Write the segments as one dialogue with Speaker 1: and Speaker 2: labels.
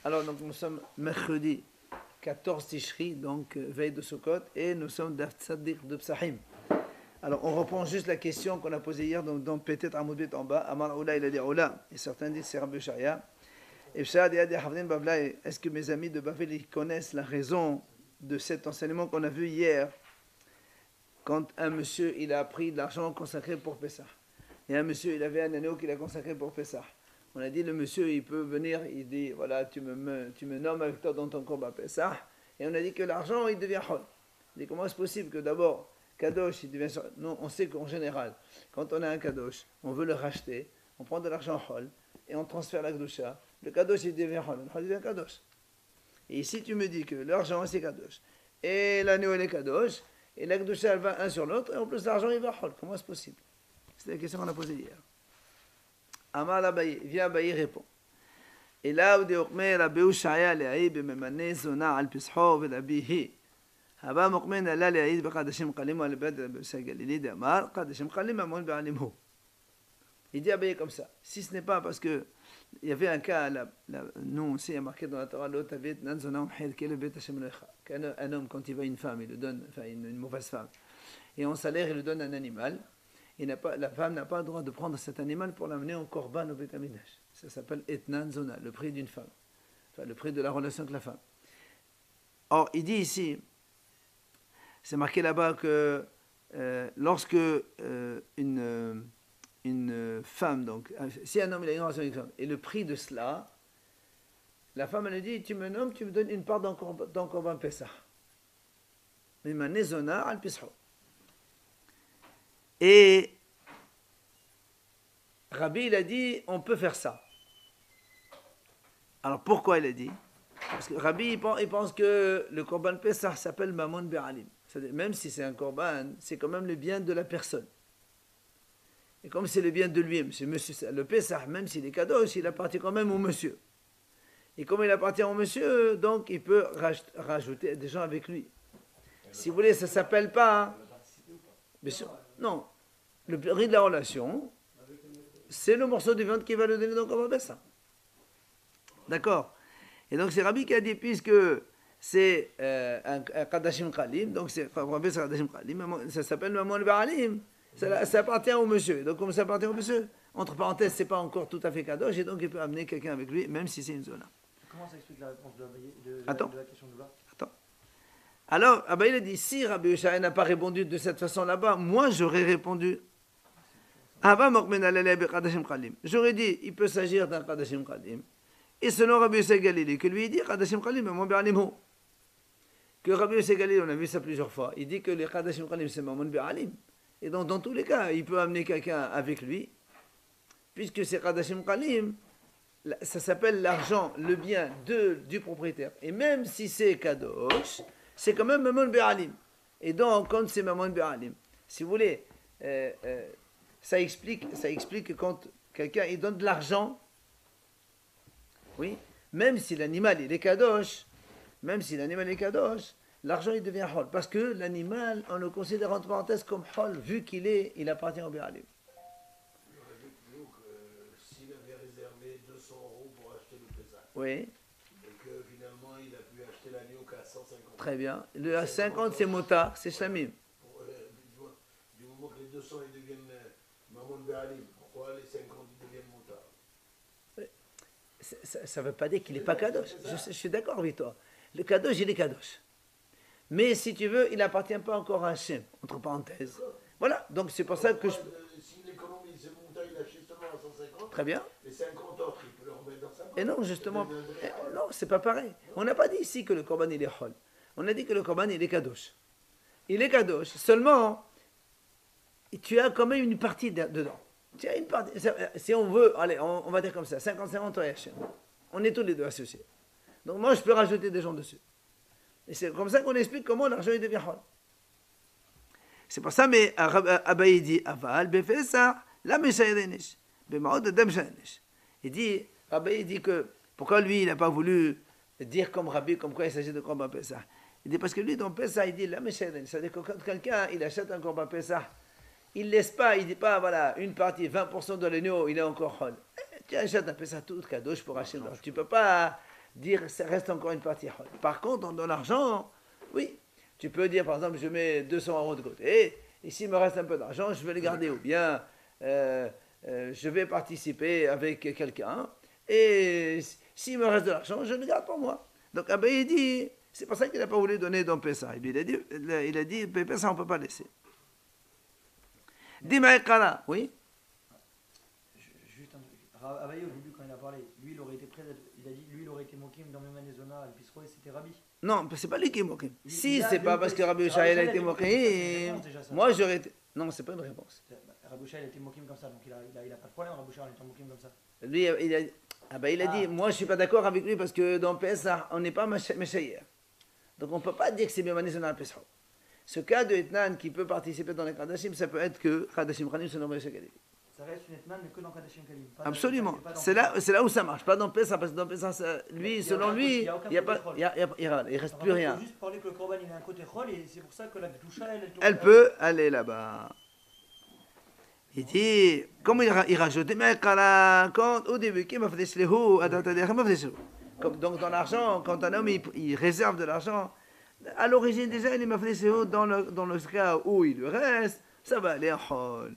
Speaker 1: Alors, donc, nous sommes mercredi 14 Tishri, donc veille de Sukkot, et nous sommes d'Afsadik de Psahim. Alors, on reprend juste la question qu'on a posée hier, donc, dans peut-être Amoudbet en bas. Amar Oula, il a dit Oula, et certains disent c'est Rabbi Sharia. Et est-ce que mes amis de Bavel ils connaissent la raison de cet enseignement qu'on a vu hier, quand un monsieur il a pris de l'argent consacré pour Pessah, et un monsieur il avait un anneau qu'il a consacré pour Pessah. On a dit le monsieur il peut venir, il dit voilà tu me nommes avec toi dans ton combat Pessah, et on a dit que l'argent il devient hol. Il dit comment est-ce possible que d'abord Kadosh il devient... Non, on sait qu'en général quand on a un Kadosh on veut le racheter, on prend de l'argent hol et on transfère la Kedusha, le Kadosh il devient hol, le hol devient Kadosh. Et ici tu me dis que l'argent c'est Kadosh et l'anneau il est Kadosh et la Kedusha elle va un sur l'autre et en plus l'argent il va hol, comment est-ce possible? C'est la question qu'on a posée hier. Amar Abaye, vient Abaye répond. Et là où Diokme Rabbi Ushaya le'aïd b'memane zona al pisho v'labihi. Haba mokmen ala le'aïd b'chadashim qalim al bad Rabbi Ushaya Galili d'Amar chadashim qalim amon b'alimhu. Il dit Abaye comme ça. Si ce n'est pas parce que il y avait un cas, nous aussi il y a marqué dans la Torah l'autre avait nan zona umhid kele bet Hashem lecha. Qu'un homme quand il va une femme, il lui donne, enfin une mauvaise femme, et en salaire il lui donne un animal. La femme n'a pas le droit de prendre cet animal pour l'amener en korban au Beth Amikdash. Ça s'appelle etnan zona, le prix d'une femme. Enfin, le prix de la relation avec la femme. Or, il dit ici, c'est marqué là-bas que lorsque une femme, donc, si un homme il a une relation avec une femme, et le prix de cela, la femme elle dit, tu me nommes, tu me donnes une part dans korban Pesach. Mais ma nezona al pisho. Et Rabbi, il a dit, on peut faire ça. Alors pourquoi il a dit? Parce que Rabbi, il pense que le korban Pesach s'appelle Mamon Be'alim. C'est-à-dire, même si c'est un korban, c'est quand même le bien de la personne. Et comme c'est le bien de lui, le Pesach, même s'il est kadosh, il appartient quand même au monsieur. Et comme il appartient au monsieur, donc il peut rajouter des gens avec lui. Si vous voulez, ça ne s'appelle pas... Bien sûr. Non, le prix de la relation, c'est le morceau de viande qui va le donner dans le korban Pesach. D'accord. Et donc c'est Rabbi qui a dit, puisque c'est un Kadashim Khalim, donc c'est Kadashim Khalim, ça s'appelle Mamon Ba'alim, ça appartient au monsieur. Donc comme ça appartient au monsieur, entre parenthèses, c'est pas encore tout à fait Kadosh, et donc il peut amener quelqu'un avec lui, même si c'est une zone.
Speaker 2: Comment ça explique la réponse de la question de là?
Speaker 1: Attends. Alors, il a dit, si Rabbi Ushaya n'a pas répondu de cette façon là-bas, moi j'aurais répondu. J'aurais dit, il peut s'agir d'un Kadashim Khalim. Et selon Rabbi Ushaya Galili, que lui il dit Kadashim Khalim, Mamon Be'alim. Que Rabbi Ushaya Galili, on a vu ça plusieurs fois, il dit que les Kadashim Khalim c'est Mamon Be'alim. Et donc dans tous les cas, il peut amener quelqu'un avec lui, puisque c'est Kadashim Khalim, ça s'appelle l'argent, le bien du propriétaire. Et même si c'est Kadosh, c'est quand même Mamon Be'alim. Et donc, quand c'est Mamon Be'alim, si vous voulez, ça explique que quand quelqu'un il donne de l'argent, oui, même si l'animal il est Kadosh, l'argent il devient hol. Parce que l'animal, on le considère entre parenthèses comme hol, vu il appartient au Be'alim.
Speaker 3: S'il avait réservé 200 € pour acheter le Pesach,
Speaker 1: oui,
Speaker 3: et que finalement il a pu acheter l'agneau qu'à 150.
Speaker 1: Très bien. Le 50 c'est motard, c'est shamim.
Speaker 3: Du moment que les 200 ils deviennent Mamon Be'alim, pourquoi les 50 ils deviennent motards?
Speaker 1: Ça ne veut pas dire qu'il n'est pas kadosh. Je suis d'accord avec toi. Le kadosh, il est kadosh. Mais si tu veux, il n'appartient pas encore à Hachem, entre parenthèses. Voilà, donc c'est pour ça que je...
Speaker 3: S'il économise ce montant, il achète seulement à 150.
Speaker 1: Très bien.
Speaker 3: Les 50 autres, il peut le remettre dans sa main.
Speaker 1: Et non, justement, non, c'est pas pareil. On n'a pas dit ici que le korban, il est hol. On a dit que le korban, il est kadosh. Il est kadosh, seulement, tu as quand même une partie dedans. Tu as une partie, si on veut, allez, on va dire comme ça, 50-50 toi et Hachem. On est tous les deux associés. Donc moi, je peux rajouter des gens dessus. Et c'est comme ça qu'on explique comment l'argent devient hol. C'est pour ça, mais Abaye dit, Aval, Befesa, la Meshayadenish, Bemaod, Demshayadenish. Il dit, Abaye dit que, pourquoi lui, il n'a pas voulu dire comme Rabbi, comme quoi il s'agit de Korban Pesach. Il dit, parce que lui, dans Pesach, il dit, la Meshayadenish. C'est-à-dire que quand quelqu'un, il achète un Korban Pesach, il ne laisse pas, il ne dit pas, voilà, une partie, 20% de l'agneau, il est encore hol. Tu achètes un Pesach tout kadosh pour acheter. Tu ne peux pas dire ça reste encore une partie hol. Par contre, dans l'argent, oui, tu peux dire par exemple, je mets 200 € de côté, et s'il me reste un peu d'argent, je vais le garder, ou bien je vais participer avec quelqu'un, et s'il me reste de l'argent, je le garde pour moi. Donc Abaye dit, c'est pour ça qu'il n'a pas voulu donner dans Pessah. Il a dit, Pessah on ne peut pas laisser. Dis-moi, oui.
Speaker 2: Juste un truc. Abaye, au début, quand il a parlé, lui, il aurait été prêt, il a dit, lui, il aurait été mokim dans Memane Zona, le Pisro, et c'était Rabbi.
Speaker 1: Non, c'est pas lui qui est mokim. Si c'est pas parce que Rabbi Yoshaya a été mokim, moi j'aurais été. Non, c'est pas une réponse.
Speaker 2: Rabbi Yoshaya a été mokim comme ça, donc il a pas de problème, Rabbi Yoshaya en mokim comme ça.
Speaker 1: Lui, il a dit, moi je suis pas d'accord avec lui parce que dans Pessah, on n'est pas Meshayer. Donc on ne peut pas dire que c'est Memane Zona Pesach. Ce cas de Etnan qui peut participer dans les Kadashim, ça peut être que Kadashim Khanim se nomme Meshayer.
Speaker 2: Ça reste une Etnan, mais que dans Kadashim Kalim.
Speaker 1: Absolument. C'est là où ça marche. Pas dans Pessah, parce que dans Pessah, lui, selon lui, il reste plus rien.
Speaker 2: Il faut juste parler que le Korban il a un côté Chol et c'est pour ça que la Gdusha,
Speaker 1: elle peut aller là-bas. Il dit, comment il rajoute, mais quand au début, qui m'a fait des donc dans l'argent, quand un homme il réserve de l'argent, à l'origine déjà il m'a fait des dans le cas où il lui reste, ça va aller en Chol.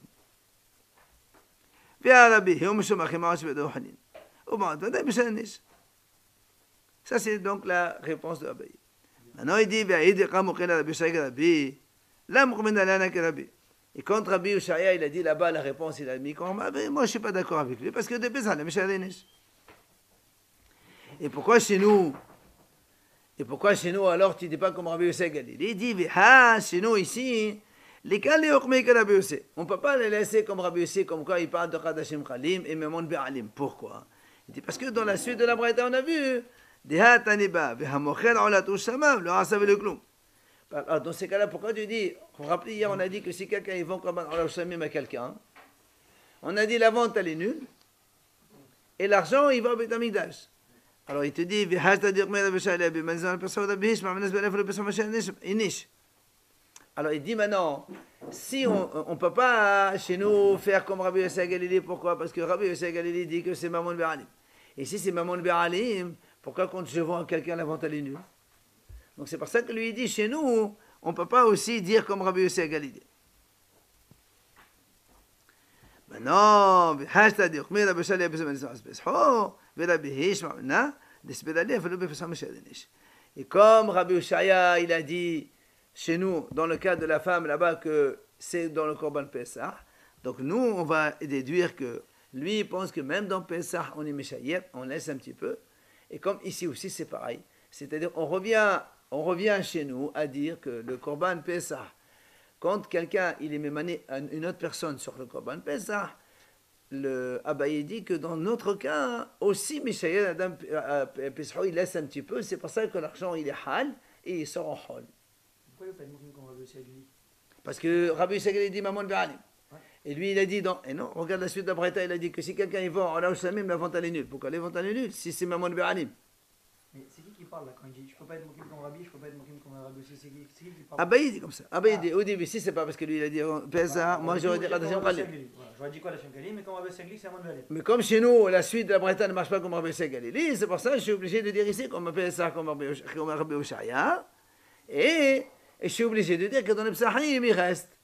Speaker 1: Ça c'est donc la réponse de Abaye. Maintenant il dit, et quand Rabbi Yoshaya il a dit là-bas la réponse, il a mis comme moi je ne suis pas d'accord avec lui parce que de Pessah le Meshadenish. Et pourquoi chez nous alors tu ne dis pas comme Rabbi Yoshaya Galilée? Il dit chez nous ici les cas les Rabbi Yoshaya. On ne peut pas les laisser comme Rabbi Yoshaya comme quoi il parle de Kadashim Khalim et Memon Be'alim. Pourquoi? Il dit parce que dans la suite de la Braïta on a vu Deha Taniba Vehamochel Olatu Shamam le Asav le Klum. Alors, dans ces cas-là, pourquoi tu dis, vous vous rappelez hier, on a dit que si quelqu'un vend comme un Shamim à quelqu'un, on a dit la vente elle est nulle, et l'argent il va au Beit Hamikdash. Alors il te dit, alors il dit maintenant, si on ne peut pas chez nous faire comme Rabbi Yoshaya Galilée, pourquoi? Parce que Rabbi Yoshaya Galilée dit que c'est Mamon Be'alim. Et si c'est Mamon Be'alim, pourquoi quand je vends à quelqu'un la vente elle est nulle? Donc c'est pour ça que lui dit, chez nous, on ne peut pas aussi dire comme Rabbi Yoshaya Galilée. Maintenant, et comme Rabbi Yoshaya, il a dit chez nous, dans le cas de la femme là-bas, que c'est dans le Korban Pessah, donc nous, on va déduire que lui, il pense que même dans Pessah, on est Meshayer, on laisse un petit peu. Et comme ici aussi, c'est pareil. C'est-à-dire, on revient chez nous à dire que le Korban Pessah, quand quelqu'un il est mémané à une autre personne sur le Korban Pessah, le Abaye dit que dans notre cas, aussi Mishaïel Adam Pessah, il laisse un petit peu, c'est pour ça que l'argent il est hal et il sort en hol.
Speaker 2: Pourquoi il n'y a pas de mouvement comme Rabbi Yoshaya Galilée?
Speaker 1: Parce que Rabbi Yoshaya Galilée dit Mamon Be'alim. Et lui il a dit, et non, regarde la suite de la Braïta, il a dit que si quelqu'un il vend, alors Shamim, la vente elle est nulle. Pourquoi la vente elle est nulle si c'est Mamon Be'alim?
Speaker 2: Mais c'est qui parle là quand il dit je peux pas être mokim comme Rabbi, je peux pas être mokim comme Rabbi Yoshaya? C'est qui parle?
Speaker 1: Abaye dit comme ça. Abaye dit au début, si c'est pas parce que lui il a dit Pessah, moi j'aurais dit Kadashim Khalim.
Speaker 2: J'aurais dit quoi Kadashim Khalim, mais comme Rabbi Yoshaya Galilée, c'est Mamon Be'alim.
Speaker 1: Mais comme chez nous, la suite de la Braïta ne marche pas comme Rabbi Yoshaya Galilée, c'est pour ça que je suis obligé de dire ici qu'on m'appelle ça comme Rabbi Yoshaya. Et je suis obligé de dire que dans le Psahim, il reste.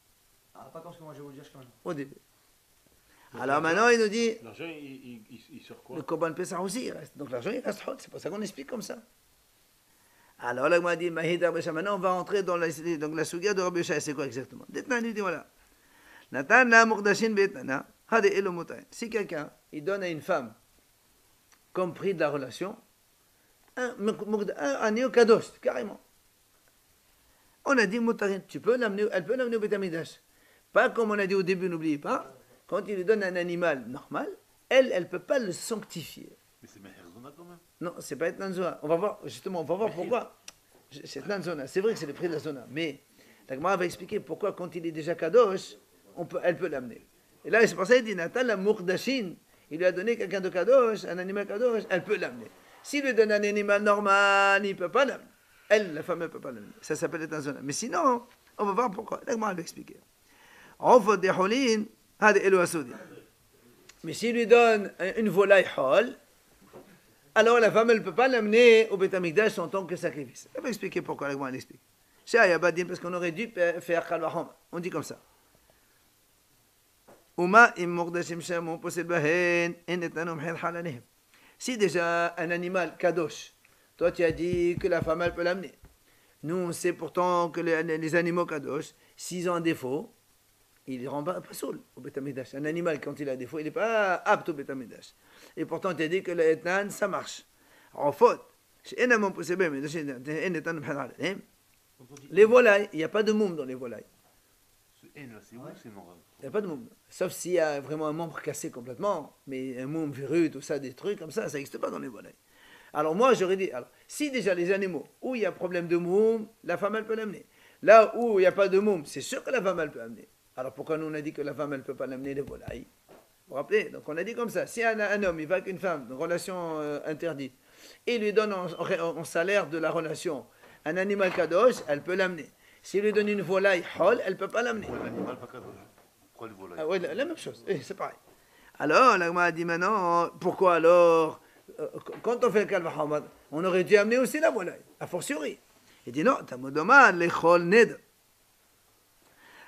Speaker 2: Ah, pas comme ce que moi je vais vous dire quand même.
Speaker 1: Au début. Alors maintenant, il nous dit.
Speaker 3: L'argent, il sort quoi?
Speaker 1: Le Korban Pessah aussi, il reste. Donc l'argent, il reste hot. C'est pour ça qu'on explique comme ça. Alors là, il m'a dit, maintenant, on va entrer dans la souga de Rabbi Yoshaya. C'est quoi exactement? Dites-nous, il dit voilà. Si quelqu'un, il donne à une femme, comme prix de la relation, un néo kadosh, carrément. On a dit, elle peut l'amener au Beit Hamikdash. Pas comme on a dit au début, n'oubliez pas, quand il lui donne un animal normal, elle ne peut pas le sanctifier.
Speaker 3: Mais c'est Meherzona quand même.
Speaker 1: Non, c'est pas Etnan Zona. On va voir, justement, pourquoi. C'est Etnan Zona. C'est vrai que c'est le prix de la Zona. Mais la Gemara va expliquer pourquoi, quand il est déjà Kadosh, elle peut l'amener. Et là, c'est pour ça qu'il dit Nathan la Mourdashin. Il lui a donné quelqu'un de Kadosh, un animal Kadosh, elle peut l'amener. S'il lui donne un animal normal, il ne peut pas l'amener. Elle, la femme, ne peut pas l'amener. Ça s'appelle Etnan Zona. Mais sinon, on va voir pourquoi. La Gemara va expliquer. Mais s'il lui donne une volaille hol, alors la femme, elle ne peut pas l'amener au Beth Amikdash en tant que sacrifice. Elle va expliquer pourquoi, la Gemara explique. C'est Ayabadim, parce qu'on aurait dû faire Kalvahom. On dit comme ça. Si déjà un animal kadosh, toi tu as dit que la femme elle peut l'amener. Nous on sait pourtant que les animaux kadosh, s'ils ont un défaut, ils ne rendent pas soul au Beth Amikdash. Un animal quand il a un défaut, il n'est pas apte au Beth Amikdash. Et pourtant tu as dit que le etnan ça marche. En faute, les volailles, il n'y a pas de moum dans les volailles. Il n'y a pas de moum. Sauf s'il y a vraiment un membre cassé complètement, mais un moum verru, tout ça, des trucs comme ça n'existe pas dans les volailles. Alors moi, j'aurais dit, alors, si déjà les animaux, où il y a problème de moum, la femme, elle peut l'amener. Là où il n'y a pas de moum, c'est sûr que la femme, elle peut l'amener. Alors pourquoi nous, on a dit que la femme, elle ne peut pas l'amener les volailles? Vous vous rappelez? Donc on a dit comme ça, si un homme, il va avec une femme, une relation interdite, et il lui donne en salaire de la relation un animal kadosh, elle peut l'amener. S'il lui donne une volaille hol, elle ne peut pas l'amener.
Speaker 4: L'animal pas kadosh. Pourquoi les volailles?
Speaker 1: Ah oui, la même chose, c'est pareil. Alors, la Gemara dit maintenant, pourquoi alors, quand on fait le kalvahomad, on aurait dû amener aussi la volaille, a fortiori. Il dit non, tamodomad, les chol ned.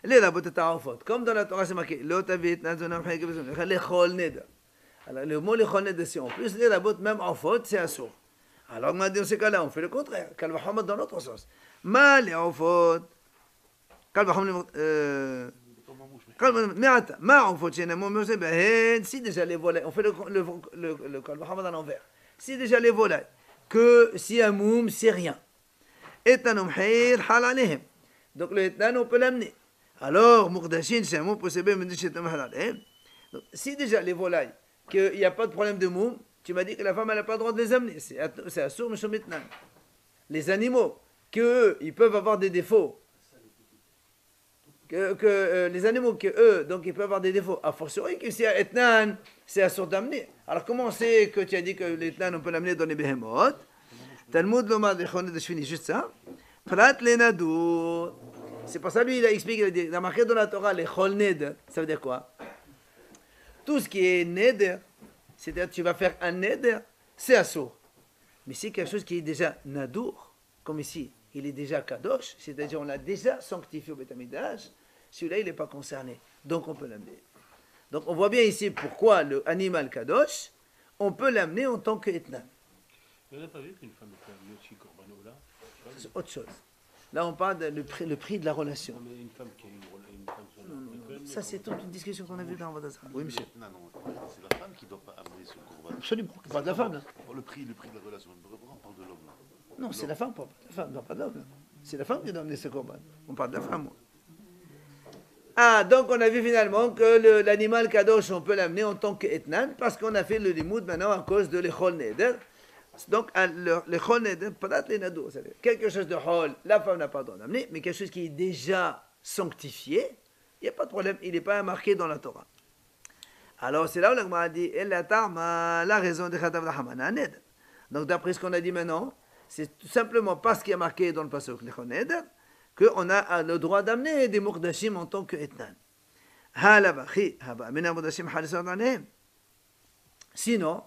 Speaker 1: Les rabot ta'afot, comme dans la Torah c'est marqué, l'otavit, nazonam, les chol ned. Alors, le mot les chol ned, c'est en plus, les rabot, même en faute, c'est assourd. Alors, on a dit dans ces cas-là, on fait le contraire, kalvahomad dans l'autre sens. Ma les faute, kalvahomad, si déjà les volailles, on fait le kalvahomad à l'envers. Si déjà les volailles, que si un moum, c'est rien. Donc le etnan, on peut l'amener. Alors, Mourdachin, c'est un moum possédé, si déjà les volailles, qu'il n'y a pas de problème de moum, tu m'as dit que la femme n'a pas le droit de les amener. C'est assour, mais maintenant. Les animaux, qu'eux, ils peuvent avoir des défauts. Les animaux que eux, donc ils peuvent avoir des défauts. A fortiori que si etnan, c'est assour d'amener. Alors comment c'est que tu as dit que l'etnan, on peut l'amener dans les behemoth? Talmud lomad de fini juste ça. Prat lenadur. C'est pour ça lui il a expliqué, il a marqué dans la Torah les chol neder. Ça veut dire quoi? Tout ce qui est neder, c'est-à-dire tu vas faire un neder, c'est assour. Mais c'est quelque chose qui est déjà nadour, comme ici, il est déjà kadosh, c'est-à-dire on l'a déjà sanctifié au Beth Amikdash, celui-là il n'est pas concerné, donc on peut l'amener. Donc on voit bien ici pourquoi l'animal kadosh, on peut l'amener en tant que etnan.
Speaker 4: Vous n'avez pas vu qu'une femme peut amener aussi Corbanola?
Speaker 1: C'est autre chose. Là on parle le prix de la relation.
Speaker 4: Non, mais une femme qui a une femme sur
Speaker 1: Non. Ça c'est toute une discussion qu'on a vue dans Vodazara. Oui monsieur.
Speaker 4: Non, c'est la femme qui ne doit pas amener ce Corban.
Speaker 1: Absolument, on parle de la femme là.
Speaker 4: Le prix de la relation, on parle de l'homme là.
Speaker 1: Non, c'est la femme, non pas de l'homme. C'est la femme qui doit amener ce corban. On parle de la femme. Moi. Ah, donc on a vu finalement que l'animal kadosh, on peut l'amener en tant qu'etnan, parce qu'on a fait le limoud maintenant à cause de l'echol neder. Donc l'echol neder, padat les nadour, c'est-à-dire quelque chose de hol, la femme n'a pas le droit d'amener, mais quelque chose qui est déjà sanctifié, il n'y a pas de problème, il n'est pas marqué dans la Torah. Alors c'est là où l'agma a dit, la raison de Khatav Rahmana neder. Donc d'après ce qu'on a dit maintenant, c'est tout simplement parce qu'il y a marqué dans le pasuk l'echol neder, qu'on a le droit d'amener des mourdashim en tant que etnan. Sinon,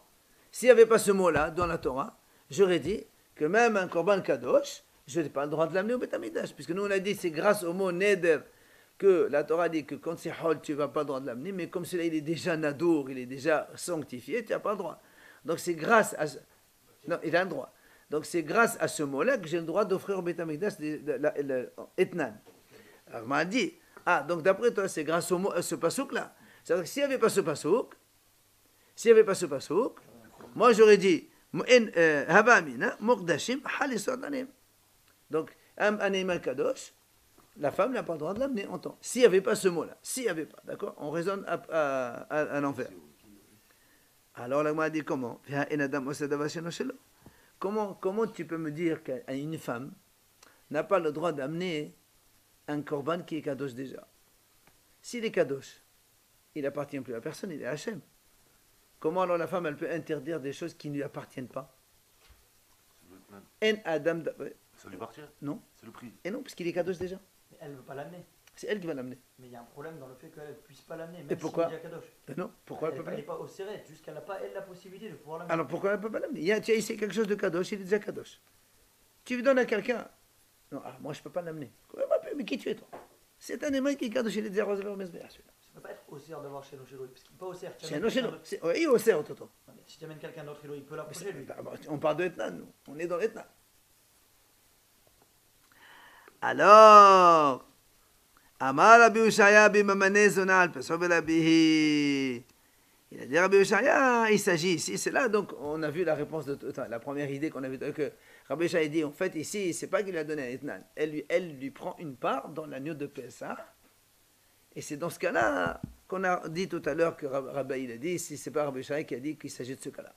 Speaker 1: s'il n'y avait pas ce mot-là dans la Torah, j'aurais dit que même un korban kadosh, je n'ai pas le droit de l'amener au Beth Amikdash, puisque nous on a dit c'est grâce au mot neder que la Torah dit que quand c'est hol, tu n'as pas le droit de l'amener, mais comme celui-là il est déjà nadour, il est déjà sanctifié, tu n'as pas le droit. Donc c'est grâce à... Non, il a le droit. Donc c'est grâce à ce mot-là que j'ai le droit d'offrir au Beth Amikdash etnan. Alors on m'a dit, donc d'après toi c'est grâce au mot, à ce pasouk-là. C'est-à-dire que s'il n'y avait pas ce pasouk, moi j'aurais dit, donc un animal kadosh, la femme n'a pas le droit de l'amener en temps. S'il n'y avait pas ce mot-là, d'accord, on raisonne à l'envers. Alors là, on m'a dit comment? Comment tu peux me dire qu'une femme n'a pas le droit d'amener un korban qui est kadosh déjà? S'il est kadosh, il n'appartient plus à personne, il est Hachem. Comment alors la femme elle peut interdire des choses qui ne lui appartiennent pas?
Speaker 4: Ça lui appartient?
Speaker 1: Non.
Speaker 4: C'est le prix.
Speaker 1: Et non, parce qu'il est kadosh déjà.
Speaker 2: Mais elle ne veut pas l'amener.
Speaker 1: C'est elle qui va l'amener.
Speaker 2: Mais il y a un problème dans le fait qu'elle ne puisse pas l'amener, même
Speaker 1: Et pourquoi?
Speaker 2: s'il dit à Kadosh.
Speaker 1: Ben non, pourquoi elle peut pas
Speaker 2: Elle n'est
Speaker 1: l'amener?
Speaker 2: pas au Seret, jusqu'elle n'a pas, elle, la possibilité de pouvoir l'amener.
Speaker 1: Alors pourquoi elle ne peut pas l'amener? Tu as ici quelque chose de Kadosh, il est déjà Kadosh. Tu lui donnes à quelqu'un. Non, moi je ne peux pas l'amener. Mais qui tu es toi? C'est un animal qui est Kadosh, il est déjà rosé au Mesbéach, celui-là.
Speaker 2: Ça ne peut pas être au Seret d'avoir chez nous, parce qu'il n'est pas au Seret.
Speaker 1: C'est un chez nous. Oui, au Seret, Toto.
Speaker 2: Si tu amènes quelqu'un d'autre, il peut l'approcher, lui.
Speaker 1: On parle de Etnan, nous. On est dans l'Etnan. Alors, Amar Rabbi Ushaya bimamane zona al pesov el abihi. Il a dit Rabbi Ushaya, il s'agit ici, c'est là, donc on a vu la réponse de la première idée qu'on a vue, que Rabbi Ushaya dit, en fait, ici, c'est pas qu'il lui a donné un Etnan, elle lui prend une part dans l'agneau de Pessah, et c'est dans ce cas-là qu'on a dit tout à l'heure que Rabbi il a dit, si c'est pas Rabbi Ushaya qui a dit qu'il s'agit de ce cas-là.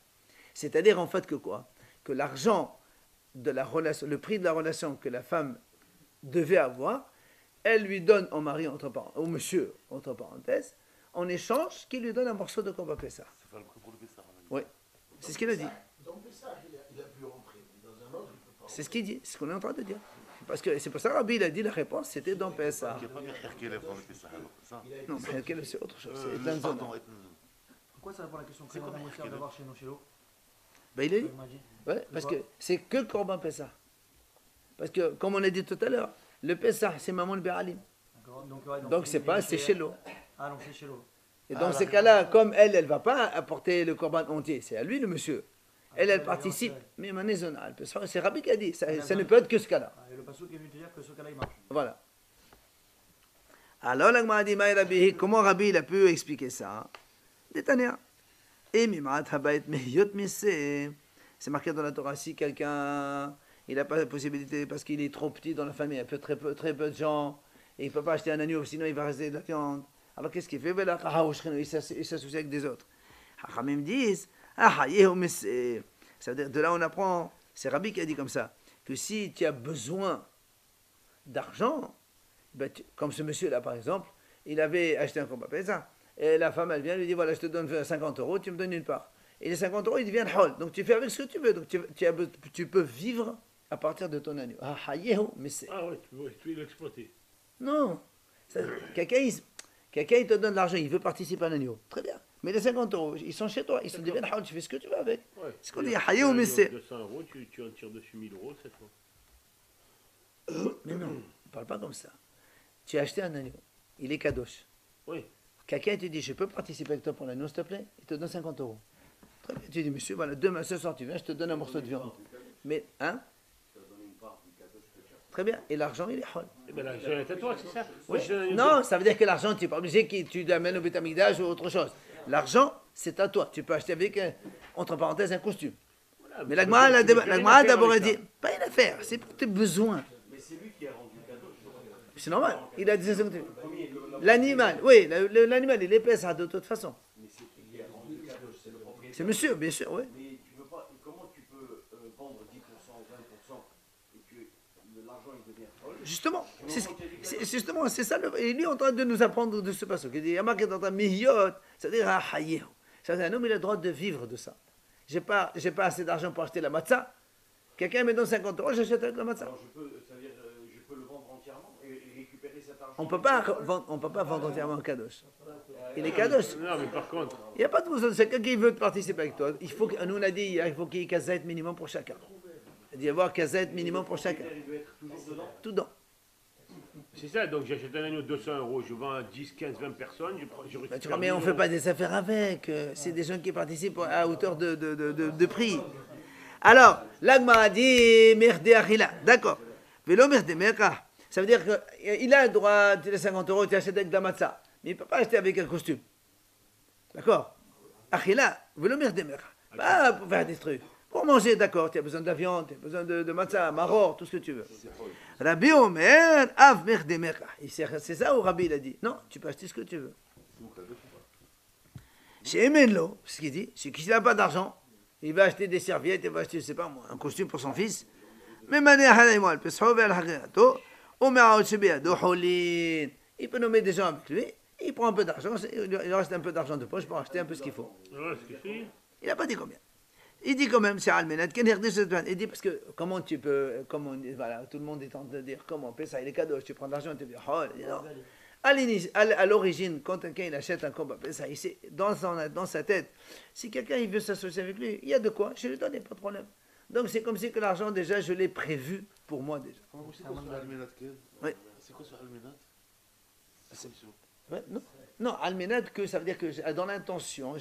Speaker 1: C'est-à-dire en fait que quoi? Que l'argent de la relation, le prix de la relation que la femme devait avoir, elle lui donne en mari, au monsieur, entre parenthèses, en échange qu'il lui donne un morceau de Korban Pessah.
Speaker 4: C'est pas le prix pour le Pessah.
Speaker 1: Oui, c'est ce qu'il a dit.
Speaker 3: Dans Pessah, il a pu rentrer, mais dans un autre, il peut pas.
Speaker 1: C'est ce qu'il dit, c'est ce qu'on est en train de dire. Parce que c'est pour ça que Rabbi il a dit la réponse, c'était dans Pessah.
Speaker 4: Il n'y a pas Merkel dans le Pessah alors, c'est ça?
Speaker 1: Non, mais quel c'est autre chose, c'est Etnan Zona.
Speaker 4: Pardon,
Speaker 2: Pourquoi ça répond à la question
Speaker 4: C'est
Speaker 2: qu'on
Speaker 4: quoi,
Speaker 2: a
Speaker 4: Merkel
Speaker 2: d'avoir chez nous, chez l'eau?
Speaker 1: Ben il a dit.
Speaker 2: Il m'a dit.
Speaker 1: Ouais, parce que c'est que Korban Pessah. Parce que, comme on a dit tout à l'heure, le Pessah, c'est Maman le Bé'alim.
Speaker 2: D'accord. Ouais,
Speaker 1: Donc c'est pas, c'est chez l'eau.
Speaker 2: Ah, donc c'est chez l'eau.
Speaker 1: Et dans ces cas-là, comme elle ne va pas apporter le Korban entier, c'est à lui le monsieur. Elle participe, mais Manézona, c'est Rabbi qui a dit, ça ne peut être que ce cas-là.
Speaker 2: Et le Passouk est venu te dire que ce cas-là, il marche.
Speaker 1: Voilà. Alors, l'Agma a dit, comment Rabbi il a pu expliquer ça? Détania. Et Mimat Habayit Mehiyot Missé. C'est marqué dans la Torah, si quelqu'un, il n'a pas la possibilité, parce qu'il est trop petit dans la famille, il y a très peu de gens, et il ne peut pas acheter un agneau, sinon il va rester de la viande. Alors qu'est-ce qu'il fait? Il s'associe avec des autres. Hachamim disent, ça veut dire, de là on apprend, c'est Rabbi qui a dit comme ça, que si tu as besoin d'argent, ben comme ce monsieur-là par exemple, il avait acheté un Korban Pessah, et la femme elle vient lui dit, voilà je te donne 50 €, tu me donnes une part. Et les 50 €, ils deviennent hol. Donc tu fais avec ce que tu veux. Donc tu peux vivre à partir de ton agneau. Ah
Speaker 5: ouais, tu veux l'exploiter.
Speaker 1: Non. Quelqu'un il te donne de l'argent, il veut participer à l'agneau. Très bien. Mais les 50 €, ils sont chez toi. Ils se deviennent hol. Tu fais ce que tu veux avec.
Speaker 5: Ouais.
Speaker 1: C'est ce qu'on dit. Hayou Missé.
Speaker 5: 200 €, tu en tires dessus 1000 €, c'est toi.
Speaker 1: Mais non, on ne parle pas comme ça. Tu as acheté un agneau. Il est kadosh.
Speaker 5: Oui.
Speaker 1: Quelqu'un te dit, je peux participer avec toi pour l'agneau, s'il te plaît? Il te donne 50 €. Très bien. Tu dis, monsieur, voilà, demain, ce soir, tu viens, je te donne un morceau de viande. Mais, hein? Très bien. Et l'argent, il est hol.
Speaker 5: Eh ben l'argent est à toi, c'est ça?
Speaker 1: Oui.
Speaker 5: Si je-
Speaker 1: Non, ça veut dire que l'argent, tu n'es pas obligé que tu l'amènes au Beth Amikdash ou autre chose. L'argent, c'est à toi. Tu peux acheter avec, entre parenthèses, un costume.
Speaker 5: Voilà,
Speaker 1: Mais
Speaker 5: tu
Speaker 1: la Gemara
Speaker 5: peux rien faire
Speaker 1: d'abord a
Speaker 5: avec
Speaker 1: dit,
Speaker 5: ça.
Speaker 1: pas une affaire, c'est pour tes besoins. C'est normal. Il a dit ça. L'animal, oui, l'animal, il est pèse de toute façon. C'est monsieur, bien sûr, oui.
Speaker 6: Mais tu veux pas, comment tu peux vendre 10% ou 20% et que l'argent il devient folle?
Speaker 1: Justement, justement, c'est ça. Et lui est en train de nous apprendre de ce passage. Il dit, Yamak est en train de mihiyot, c'est-à-dire à hayehu. C'est-à-dire un homme, il a le droit de vivre de ça. J'ai pas assez d'argent pour acheter la matzah. Quelqu'un me donne 50 €, j'achète avec la matzah.
Speaker 6: Alors c'est-à-dire, je peux le vendre entièrement et récupérer cet argent.
Speaker 1: On peut pas vendre entièrement un kadosh. Il est kadosh.
Speaker 5: Non, mais par contre,
Speaker 1: Il n'y a pas de besoin de quelqu'un qui veut participer avec toi. Il faut que, nous on a dit, il faut qu'il y ait kazaït minimum pour chacun. Il doit y avoir kazaït minimum pour chacun.
Speaker 6: Il doit être toujours dedans.
Speaker 1: Tout dedans.
Speaker 5: c'est ça, donc j'achète un agneau de 200 €, je vends à 10, 15, 20 personnes, je récupère
Speaker 1: Mais on ne
Speaker 5: 1000
Speaker 1: fait
Speaker 5: €.
Speaker 1: pas des affaires avec. C'est des gens qui participent à hauteur de prix. Alors, l'agma a dit merde achila. D'accord. Vélo merde meka. Ça veut dire qu'il a le droit de les 50 €, tu achètes avec de la matzah. Mais il ne peut pas acheter avec un costume. D'accord? Achila, vélo merde meka. Pas pour faire des trucs. Pour manger, d'accord, tu as besoin de la viande, tu as besoin de matzah, maror, tout ce que tu veux. Rabbi Omer, av merde meka. C'est ça où Rabbi il a dit. Non, tu peux acheter ce que tu veux. Chez Emenlo, ce qu'il dit, c'est qu'il n'a pas d'argent, il va acheter des serviettes, il va acheter, je sais pas moi, un costume pour son fils. Mais il peut nommer des gens avec lui, il prend un peu d'argent, il lui reste un peu d'argent de poche pour acheter un peu ce qu'il faut.
Speaker 5: Voilà ce que je fais.
Speaker 1: Il n'a pas dit combien. Il dit quand même, c'est Almenat, il dit parce que comment tu peux, voilà, tout le monde est en train de dire comment, ça il est cadeau, tu prends de l'argent, tu dis, oh, non. À l'origine, quand quelqu'un il achète un corban Pessah, il sait, dans sa tête, si quelqu'un il veut s'associer avec lui, il y a de quoi, je lui donne, pas de problème. Donc c'est comme si que l'argent déjà, je l'ai prévu pour moi déjà.
Speaker 4: C'est quoi sur Almenat,
Speaker 1: Oui.
Speaker 4: C'est quoi sur Almenat?
Speaker 1: Ouais, non, Almenat, que ça veut dire que dans l'intention,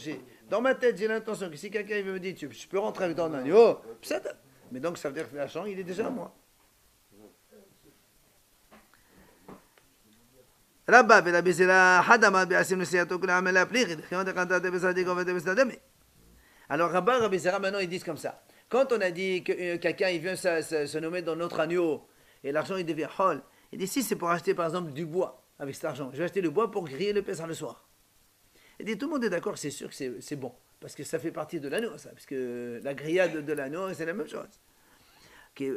Speaker 1: dans ma tête, j'ai l'intention que si quelqu'un me dit, je peux rentrer avec ton agneau, mais donc ça veut dire que l'argent, il est déjà à moi. Rabba, alors Rabbi Zera, maintenant ils disent comme ça. Quand on a dit que quelqu'un il vient se nommer dans notre agneau et l'argent il devient hol, il dit si c'est pour acheter par exemple du bois avec cet argent, je vais acheter le bois pour griller le Pessah le soir. Il dit tout le monde est d'accord, c'est sûr que c'est bon parce que ça fait partie de l'agneau, ça, parce que la grillade de l'agneau c'est la même chose. Qui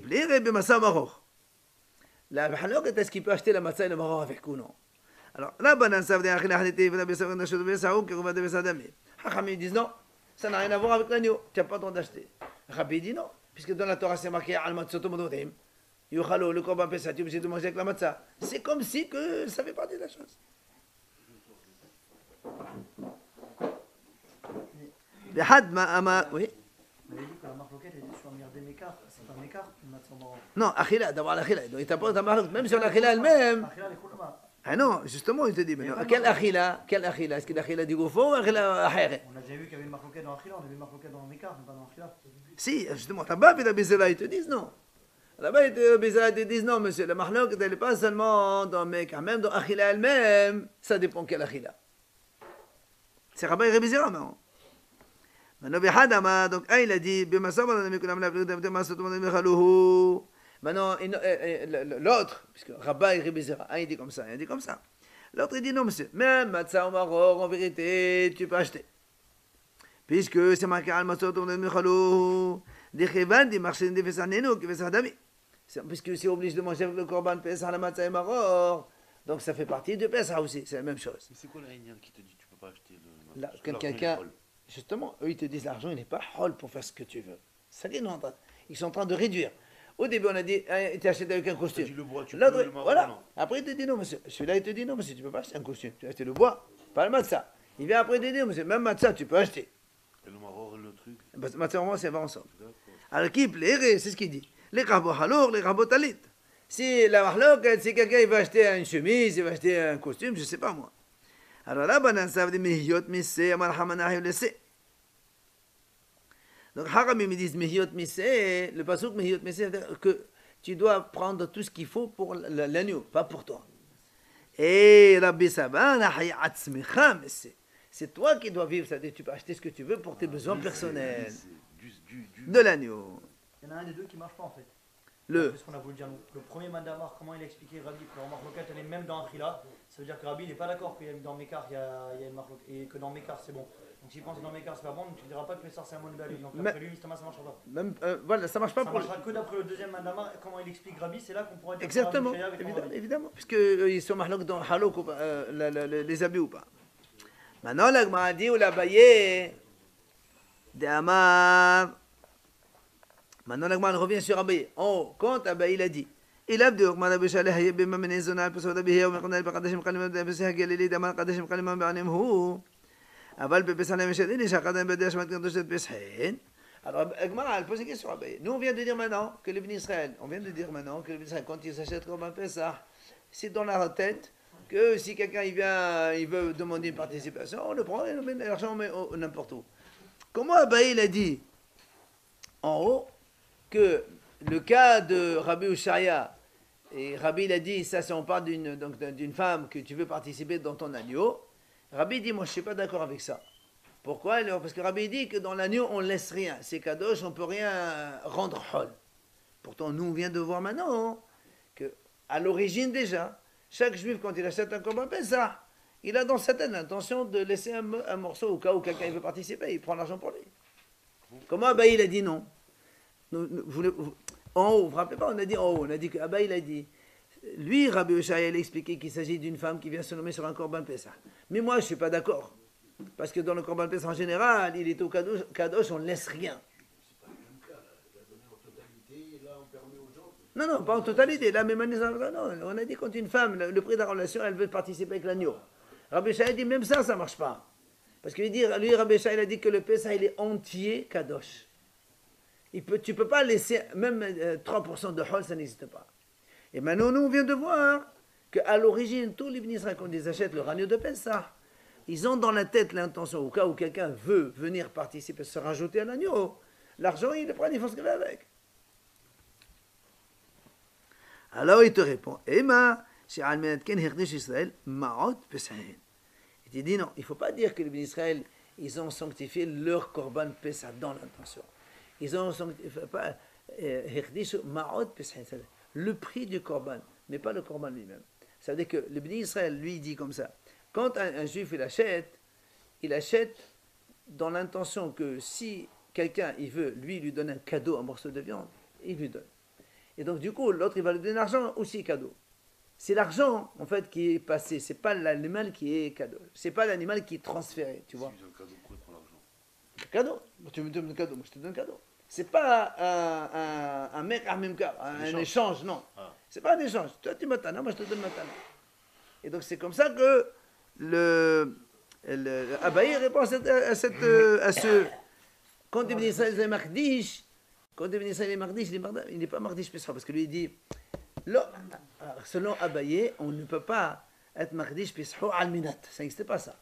Speaker 1: plaît, et bien massa maror. La halok est-ce qu'il peut acheter la matzah et le maror avec ou non? Alors là, ben ça veut dire que ils disent non, ça n'a rien à voir avec l'agneau, tu n'as pas le droit d'acheter. Rabbi dit non, puisque dans la Torah c'est marqué al matzoto modotim, yuchalo le korban Pessah, tu es obligé de manger avec la matzah. C'est comme si que ça fait partie de la chose. Oui.
Speaker 2: On avait dit que la marloquette était sur un mire d'émécart, c'est un écart, une matzah marron.
Speaker 1: Non, achila, d'abord l'achila, donc il t'apporte un marloquette, même sur l'achila elle-même.
Speaker 2: Achila, les koulama.
Speaker 1: Ah non, justement, il te dit, mais non, quelle achila? Est-ce que l'achila du gouffon ou l'achila ahéré?
Speaker 2: On a déjà vu qu'il y avait une marloquette dans Achila, on avait une marloquette dans l'écart, mais pas dans Achila.
Speaker 1: Si, justement, là-bas, et la Bézéla, ils te disent non. Là-bas, la Bézéla, ils te disent non, monsieur, la marloquette, elle n'est pas seulement dans Mekka, même dans achila elle-même, ça dépend quelle achila. C'est Rabbi Rebizera, maintenant. Donc, il a dit, maintenant, l'autre, puisque Rabbi Rebizera, il dit comme ça, il dit comme ça. L'autre, il dit non, monsieur, même matzah au Maroc, en vérité, tu peux acheter. Puisque c'est marqué al matzah au Maroc, des chevan, des marchés de Fessaneno, qui fait ça d'ami. Puisque c'est obligé de manger avec le korban Pessah, la matzah au Maroc, donc ça fait partie de Pessah aussi, c'est la même chose.
Speaker 4: Mais c'est quoi la Inyan qui te dit tu peux pas acheter le.
Speaker 1: Là, quelqu'un, justement, eux ils te disent l'argent il n'est pas hol pour faire ce que tu veux. Ça ils sont en train de réduire. Au début on a dit tu achètes avec un costume.
Speaker 4: Tu le bois, tu
Speaker 1: L'autre,
Speaker 4: peux le
Speaker 1: voilà.
Speaker 4: non.
Speaker 1: Après il te dit non monsieur. Celui-là il te dit non monsieur, tu peux pas acheter un costume. Tu vas acheter le bois, pas le matzah. Il vient après il te dit non monsieur, même matzah tu peux acheter.
Speaker 4: Et le Maroc, le truc.
Speaker 1: Matzah vraiment c'est va ensemble. Alors qui plaît, c'est ce qu'il dit. Les rabot halour, les rabot talit. Si la mahlok, si quelqu'un il va acheter une chemise, il va acheter un costume, je sais pas moi. Alors là, ça veut dire mihiyot missé, amar hamanah laissé. Donc Haramim ils disent mihiyot missé, le pasuk mihiyot missé veut dire que tu dois prendre tout ce qu'il faut pour l'agneau, pas pour toi. Et Rabbi Saban, c'est toi qui dois vivre, c'est-à-dire tu peux acheter ce que tu veux pour tes besoins personnels de l'agneau.
Speaker 2: Il y en a un des deux qui ne marche pas en fait.
Speaker 1: Le
Speaker 2: C'est ce qu'on a voulu dire. Le premier Mandamar, comment il a expliqué Rabbi que la marloquette elle est même dans Achila. Ça veut dire que Rabbi n'est pas d'accord qu'il y a dans Mekar il y a une marloquette et que dans Mekar c'est bon. Donc s'il pense que dans Mekar c'est pas bon, tu ne diras pas que Pessar c'est un bon Béali. Donc après lui, ça ne marchera pas.
Speaker 1: même, voilà, ça marche pas
Speaker 2: Ça
Speaker 1: pour
Speaker 2: marchera que d'après le deuxième Mandamar, comment il explique Rabbi, c'est là qu'on pourra dire
Speaker 1: exactement,
Speaker 2: que Rabbi Shaya avec Rabbi.
Speaker 1: évidemment, puisque ils sont mahlok dans halok les habits ou pas. Maintenant la Gemara dit ou la baye de Amar. Maintenant, la Gemara revient sur Abaye. Oh, quand Abaye il a dit, il a dit, alors, Agmara, elle pose une question à Abaye. Nous, on vient de dire maintenant que les bénis Israël, quand ils s'achètent comme un Pessah, c'est dans leur tête que si quelqu'un il veut demander une participation, on le prend et on met l'argent n'importe où. Comment Abaye il a dit en haut que le cas de Rabbi Ushaya, et Rabbi il a dit, ça c'est on parle d'une femme que tu veux participer dans ton agneau, Rabbi dit, moi je ne suis pas d'accord avec ça. Pourquoi? Parce que Rabbi dit que dans l'agneau on ne laisse rien, c'est kadosh, on ne peut rien rendre hol. Pourtant nous on vient de voir maintenant que à l'origine déjà, chaque juif quand il achète un korban Pessah, il a dans sa tête l'intention de laisser un morceau au cas où quelqu'un veut participer, il prend l'argent pour lui. Comment Abaye il a dit non? En haut, vous vous rappelez pas, on a dit en haut, on a dit que Abba il a dit, lui Rabbi Oshaya il a expliqué qu'il s'agit d'une femme qui vient se nommer sur un korban Pessah. Mais moi je suis pas d'accord. Parce que dans le Corban Pessah en général, il est au Kadosh, on ne laisse rien.
Speaker 3: C'est pas le même cas, là. Il a donné en totalité, et là, on permet aux gens.
Speaker 1: Non, non, pas en totalité. Là, même non, on a dit quand une femme, le prix de la relation, elle veut participer avec l'agneau. Rabbi Shai dit même ça ne marche pas. Parce que lui, Rabbi Shai, il a dit que le Pessah, il est entier Kadosh. Tu ne peux pas laisser, même 3% de hol, ça n'existe pas. Et maintenant, nous, on vient de voir qu'à l'origine, tous les ministres, quand ils achètent le agneau de Pessah, ils ont dans la tête l'intention, au cas où quelqu'un veut venir participer, se rajouter à l'agneau, l'argent, il le prend, il faut ce qu'il fait avec. Alors il te répond, Emma, chez Almenet Ken Hirdish Israël, Ma'ot Pesahin. Il te dit non, il ne faut pas dire que les bénis Israël, ils ont sanctifié leur Korban Pesach dans l'intention. Ils ont sanctifié, pas Hirdish Ma'ot Pesahin, le prix du Korban, mais pas le Korban lui-même. Ça veut dire que le bénis Israël, lui, dit comme ça. Quand un juif il achète dans l'intention que si quelqu'un il veut, lui donne un cadeau, un morceau de viande, il lui donne. Et donc du coup, l'autre il va lui donner l'argent aussi cadeau. C'est l'argent en fait qui est passé, c'est pas l'animal qui est cadeau. C'est pas l'animal qui est transféré, tu vois.
Speaker 4: Si j'ai un cadeau, pourquoi il prend l'argent?
Speaker 1: Cadeau, tu me donnes un cadeau, moi je te donne un cadeau. C'est pas un mec à même cas, un échange, non.
Speaker 4: Ah.
Speaker 1: C'est pas un échange. Toi tu m'attends, moi je te donne maintenant. Et donc c'est comme ça que Abaye répond à ce. Quand Ibn Israël est Mardish, il n'est pas Mardish Pesach, parce que lui il dit, selon Abaye, on ne peut pas être Mardish Pesach al-Minat. Ça n'existe pas ça.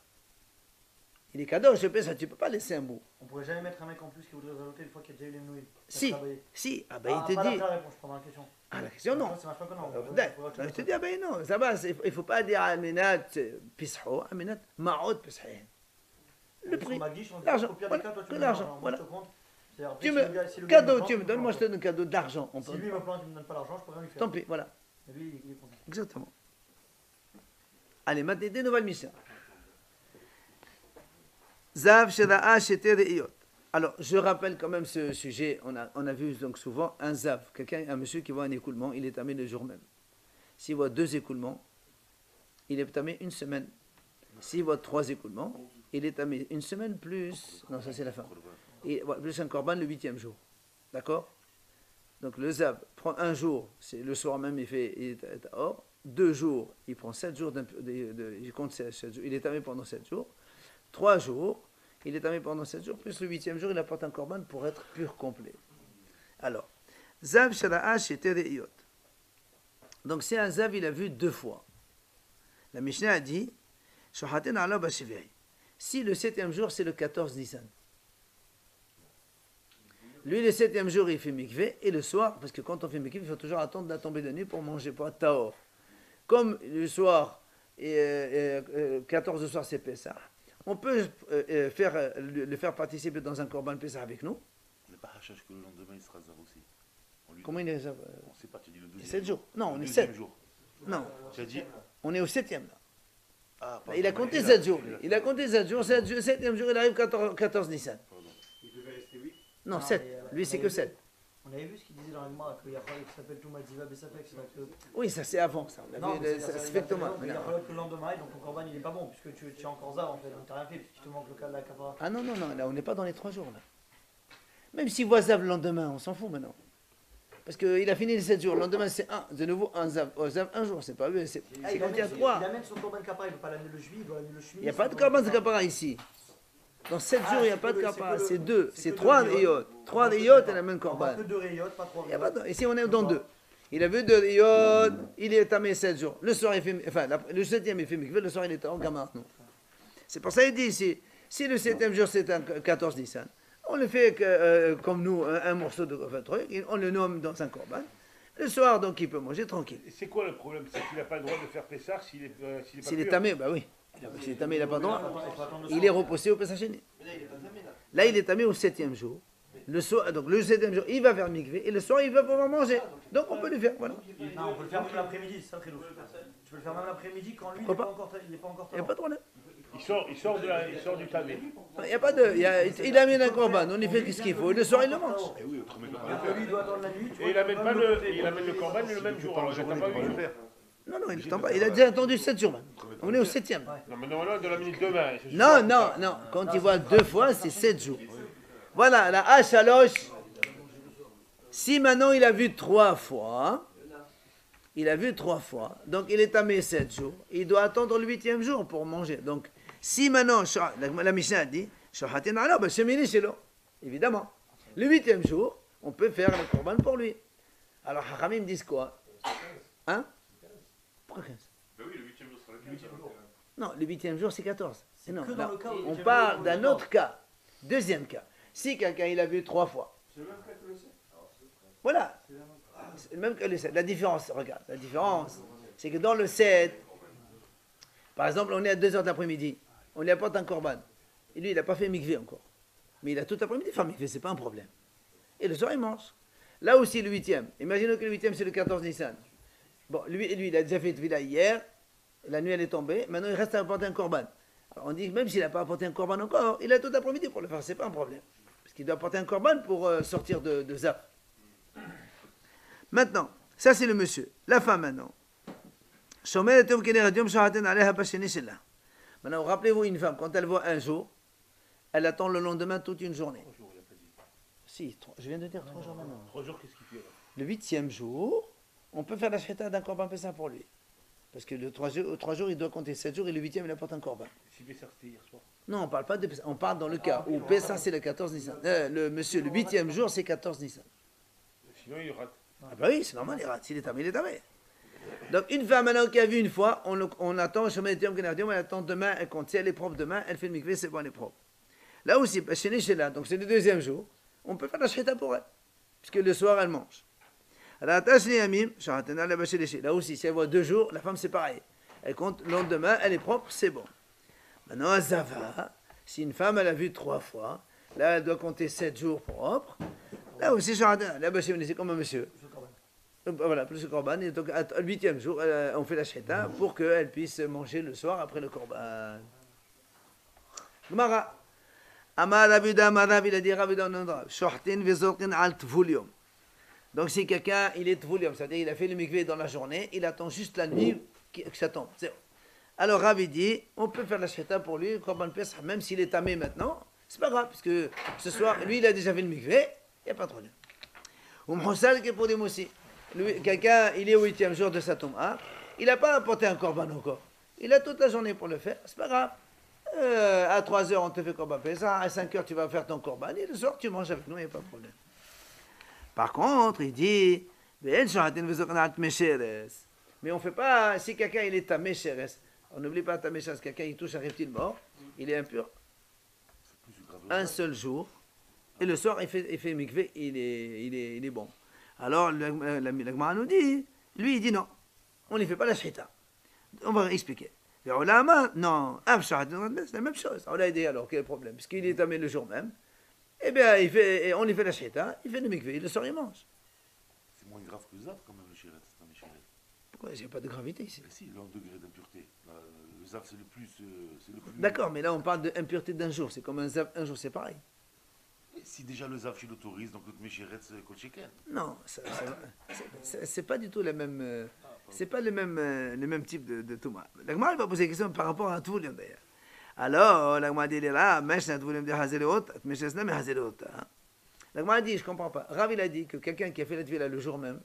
Speaker 1: Il est cadeau, je Pesach, tu ne peux pas laisser un bout.
Speaker 2: On ne pourrait jamais mettre un mec en plus qui voudrait rajouter une fois qu'il y a déjà eu les nouilles.
Speaker 1: Si, Abaye te
Speaker 2: pas
Speaker 1: dit.
Speaker 2: la réponse, je prends la question.
Speaker 1: Ah, la question non.
Speaker 2: C'est ma foi que non.
Speaker 1: Je te dis, Abaye non, ça va, il ne faut pas dire al-Minat Pesach, al-Minat Ma'od Pesach. Le prix, l'argent, voilà. Cadeau, tu me donnes, moi je te donne un cadeau d'argent.
Speaker 2: Si lui me plante, il ne me donne pas l'argent, je pourrais rien lui faire.
Speaker 1: Tant pis, voilà.
Speaker 2: Mais lui, il est content.
Speaker 1: Exactement. Allez, maintenant, des nouvelles missions. Zav Shera'a Sheter Iyot. Alors, je rappelle quand même ce sujet. On a vu donc souvent un Zav, un monsieur qui voit un écoulement, il est tamé le jour même. S'il voit 2 écoulements, il est tamé une semaine. S'il voit 3 écoulements, il est tamé une semaine plus. Non, ça c'est la fin. Et plus un korban le 8e jour. D'accord? Donc le Zav prend un jour, c'est le soir même il est hors. 2 jours, il prend 7 jours, il compte 7 jours, il est tamé pendant 7 jours. 3 jours, il est tamé pendant 7 jours, plus le 8e jour, il apporte un korban pour être pur complet. Alors, Zav Shara'a Sheter Iyot. Donc c'est un Zav, il a vu 2 fois. La Mishnah a dit, Shohaten ala bashivei. Si le 7e jour, c'est le 14 Nissan. Lui, le 7e jour, il fait mikveh, et le soir, parce que quand on fait mikveh, il faut toujours attendre la tombée de nuit pour manger, pour être tahor. Comme le soir, 14 le soir, c'est Pessah, on peut le faire participer dans un korban Pessah avec nous.
Speaker 4: On n'est pas hachach que le lendemain il sera zav aussi.
Speaker 1: Comment il est
Speaker 4: On ne sait pas, tu dis le 12e.
Speaker 1: 7 jours. Non, on est
Speaker 4: 7
Speaker 1: 7.
Speaker 4: jours.
Speaker 1: Non,
Speaker 4: Tu as dit
Speaker 1: on est au 7e là.
Speaker 4: Ah,
Speaker 1: Là, il a compté 7 jours. Il a compté 7 jours. 7e jour, il arrive 14 Nissan.
Speaker 6: Il devait rester 8.
Speaker 1: Non,
Speaker 2: Non,
Speaker 1: 7.
Speaker 2: mais,
Speaker 1: Lui, c'est que 7.
Speaker 2: On avait vu ce qu'il disait dans l'Agma, qu'il y a Khaled qui s'appelle Touma Ziva Bessapek.
Speaker 1: Oui, ça c'est avant ça. On a
Speaker 2: Non,
Speaker 1: vu
Speaker 2: mais
Speaker 1: ça
Speaker 2: c'est
Speaker 1: se fait Thomas.
Speaker 2: il y a Khaled que le lendemain, et donc ton korban il est pas bon, puisque tu es encore Zav en fait, donc tu n'as rien fait, puisqu'il te manque le cas de la kafara.
Speaker 1: Ah non, là on n'est pas dans les 3 jours là. Même s'il voit Zav le lendemain, on s'en fout maintenant. Parce qu'il a fini les 7 jours, le lendemain c'est de nouveau un Zav. Zav un jour, c'est pas lui, c'est quand il y a 3.
Speaker 2: Il amène son korban kapara, il ne veut pas l'amener le juif, il doit l'amener le chemin.
Speaker 1: Il n'y a pas de korban de kapara ici. Dans 7 jours, il n'y a pas de kapara, c'est 2. C'est 3 riyot. 3 riyot et la même korban.
Speaker 2: Que 2 riyot, pas 3
Speaker 1: Il y a pas
Speaker 2: riyot.
Speaker 1: Ici on est dans 2. Il a vu 2 riyot, il est tamé 7 jours. Le soir, il fait, enfin, le 7e, il fait mikveh, le soir, il est en gamin. C'est pour ça qu'il dit ici, si le 7e jour, c'est un 14 Nissan, on le fait comme nous, un morceau de truc, on le nomme dans un korban. Le soir, donc, il peut manger tranquille.
Speaker 5: C'est quoi le problème? C'est qu'il n'a pas le droit de faire Pessah s'il est pas
Speaker 1: S'il est
Speaker 5: pur.
Speaker 1: tamé, bah oui. S'il est tamé, il n'a pas le droit. Il est repoussé au Pessah Sheni. Là, il est tamé au 7e jour. Le soir, donc le 7e jour, il va faire mikveh et le soir, il va pouvoir manger. Donc, on peut le faire. Voilà.
Speaker 2: Non, on peut le faire même l'après-midi, c'est ça très lourd. Tu peux le faire même l'après-midi quand lui, il n'est pas encore
Speaker 1: Il n'y a pas de problème.
Speaker 5: Il sort du tamé.
Speaker 1: Il n'y a pas de. Il amène un korban, on y fait ce qu'il faut. Et le soir, il le mange.
Speaker 4: Eh oui, autrement, il va pas
Speaker 2: Alors
Speaker 4: le
Speaker 2: que
Speaker 4: faire.
Speaker 2: lui, il doit attendre la nuit.
Speaker 5: Et il amène le korban le même jour. Alors, il n'a pas 8 jours.
Speaker 1: Non, non, il n'attend pas. Il a déjà attendu 7 jours. On est au 7e.
Speaker 5: Non, mais normalement, de la minute demain.
Speaker 1: Non, non, non. Quand il voit 2 fois, c'est 7 jours. Voilà, la H-Alosh. Si maintenant il a vu 3 fois, donc il est tamé 7 jours, il doit attendre le 8e jour pour manger. Donc, si maintenant, la Mishnah a dit, évidemment, le 8e jour, on peut faire le korban pour lui. Alors, Hachamim disent quoi? Hein? Pourquoi 15?
Speaker 4: Ben oui, le 8e jour sera le 8e jour.
Speaker 1: Non, le 8e jour, c'est 14. Non,
Speaker 2: que dans
Speaker 1: là,
Speaker 2: le cas où le
Speaker 1: on
Speaker 2: 8e
Speaker 1: parle
Speaker 2: jour,
Speaker 1: d'un
Speaker 2: d'accord.
Speaker 1: autre cas. Deuxième cas. Si quelqu'un il a vu 3 fois.
Speaker 6: C'est le même cas que le 7.
Speaker 1: Voilà. C'est le même que le 7. La différence, regarde, la différence, c'est que dans le 7, par exemple, on est à 2h de l'après-midi, on lui apporte un korban. Et lui, il n'a pas fait mikvé encore. Mais il a tout l'après-midi fait mikvé, c'est pas un problème. Et le soir, il mange. Là aussi, le 8e. Imaginons que le 8e, c'est le 14 Nissan. Bon, lui, il a déjà fait Tvila hier, la nuit, elle est tombée, maintenant, il reste à apporter un korban. Alors, on dit que même s'il n'a pas apporté un korban encore, il a tout l'après-midi pour le faire, c'est pas un problème. Parce qu'il doit apporter un korban pour sortir de Zap. Maintenant, ça c'est le monsieur. La femme maintenant. Maintenant, rappelez-vous une femme, quand elle voit un jour, elle attend le lendemain toute une journée.
Speaker 5: 3 jours, il a pas dit.
Speaker 1: Si, je viens de dire 3 jours maintenant.
Speaker 5: 3 jours, qu'est-ce qu'il fait là?
Speaker 1: Le 8e jour, on peut faire la sheta d'un korban Pessah pour lui. Parce que le 3 jours, il doit compter 7 jours et le 8e, il apporte un korban.
Speaker 5: S'il fait ça, c'était hier soir.
Speaker 1: Non, on ne parle pas de Pessah. On parle dans le cas où Pessah, c'est le 14 Nissan. Le monsieur, le 8e jour, c'est 14 Nissan.
Speaker 5: Sinon, il rate.
Speaker 1: Ah bah oui, c'est normal, il rate. S'il est tamé, il est tamé. Donc, une femme maintenant qui a vu une fois, on attend, elle attend demain, elle compte. Si elle est propre demain, elle fait le mikvé, c'est bon, elle est propre. Là aussi, chez là, donc c'est le 2e jour, on peut faire la sheta pour elle. Puisque le soir, elle mange. Là aussi, si elle voit 2 jours, la femme c'est pareil. Elle compte le lendemain, elle est propre, c'est bon. Maintenant, à Zava, si une femme elle a vu 3 fois, là elle doit compter 7 jours propres. Là aussi, c'est comme un monsieur. Voilà, plus le korban. Et donc, au 8e jour, on fait la sheta pour qu'elle puisse manger le soir après le korban. Gemara. Amar Rabuda, il a dit Rabuda, Shohtin vezorkin al tvulium. Donc si quelqu'un, il est tvulium, c'est-à-dire il a fait le mikvé dans la journée, il attend juste la nuit que ça tombe. Alors Ravi dit, on peut faire la sheta pour lui, korban Pesach, même s'il est tamé maintenant, c'est pas grave, parce que ce soir, lui il a déjà fait le mikvé, il n'y a pas de problème. Ou Moussal qui est pour des moussis. Quelqu'un, il est au 8e jour de sa tombe, il n'a pas apporté un korban encore. Il a toute la journée pour le faire, c'est pas grave. À 3h, on te fait korban Pesach, à 5h, tu vas faire ton korban, et le soir, tu manges avec nous, il n'y a pas de problème. Par contre, il dit, mais on ne fait pas, si quelqu'un il est tamé chéres, on n'oublie pas tamé chéres, quelqu'un il touche un reptile mort, il est impur. Un seul jour, et le soir il fait mikvé, il est bon. Alors la Gemara nous dit, lui il dit non, on ne fait pas la shita. On va expliquer. Non, c'est la même chose. On a dit alors, quel est le problème? Puisqu'il est tamé le jour même, eh bien, on lui fait la shita, il fait le mikvé, le soir il mange.
Speaker 4: C'est moins grave que Zaf quand même, le chéret.
Speaker 1: Pourquoi il n'y a pas de gravité ici?
Speaker 4: Si, le degré d'impureté. Le Zaf, c'est le plus.
Speaker 1: D'accord, mais là on parle d'impureté d'un jour, c'est comme un Zaf, un jour c'est pareil.
Speaker 4: Si déjà le Zaf, il l'autorise, donc le Méchéret, c'est Kolcheken.
Speaker 1: Non, c'est pas du tout la même. C'est pas le même type de Touma. La Gemara va poser des questions par rapport à tout le d'ailleurs. Alors, la Gemara dit là, Meshna Tvoulim de Hazelot, Meshesna mais Hazelot. La Gemara dit, je comprends pas. Rav il a dit que quelqu'un qui a fait la Tvila le jour même,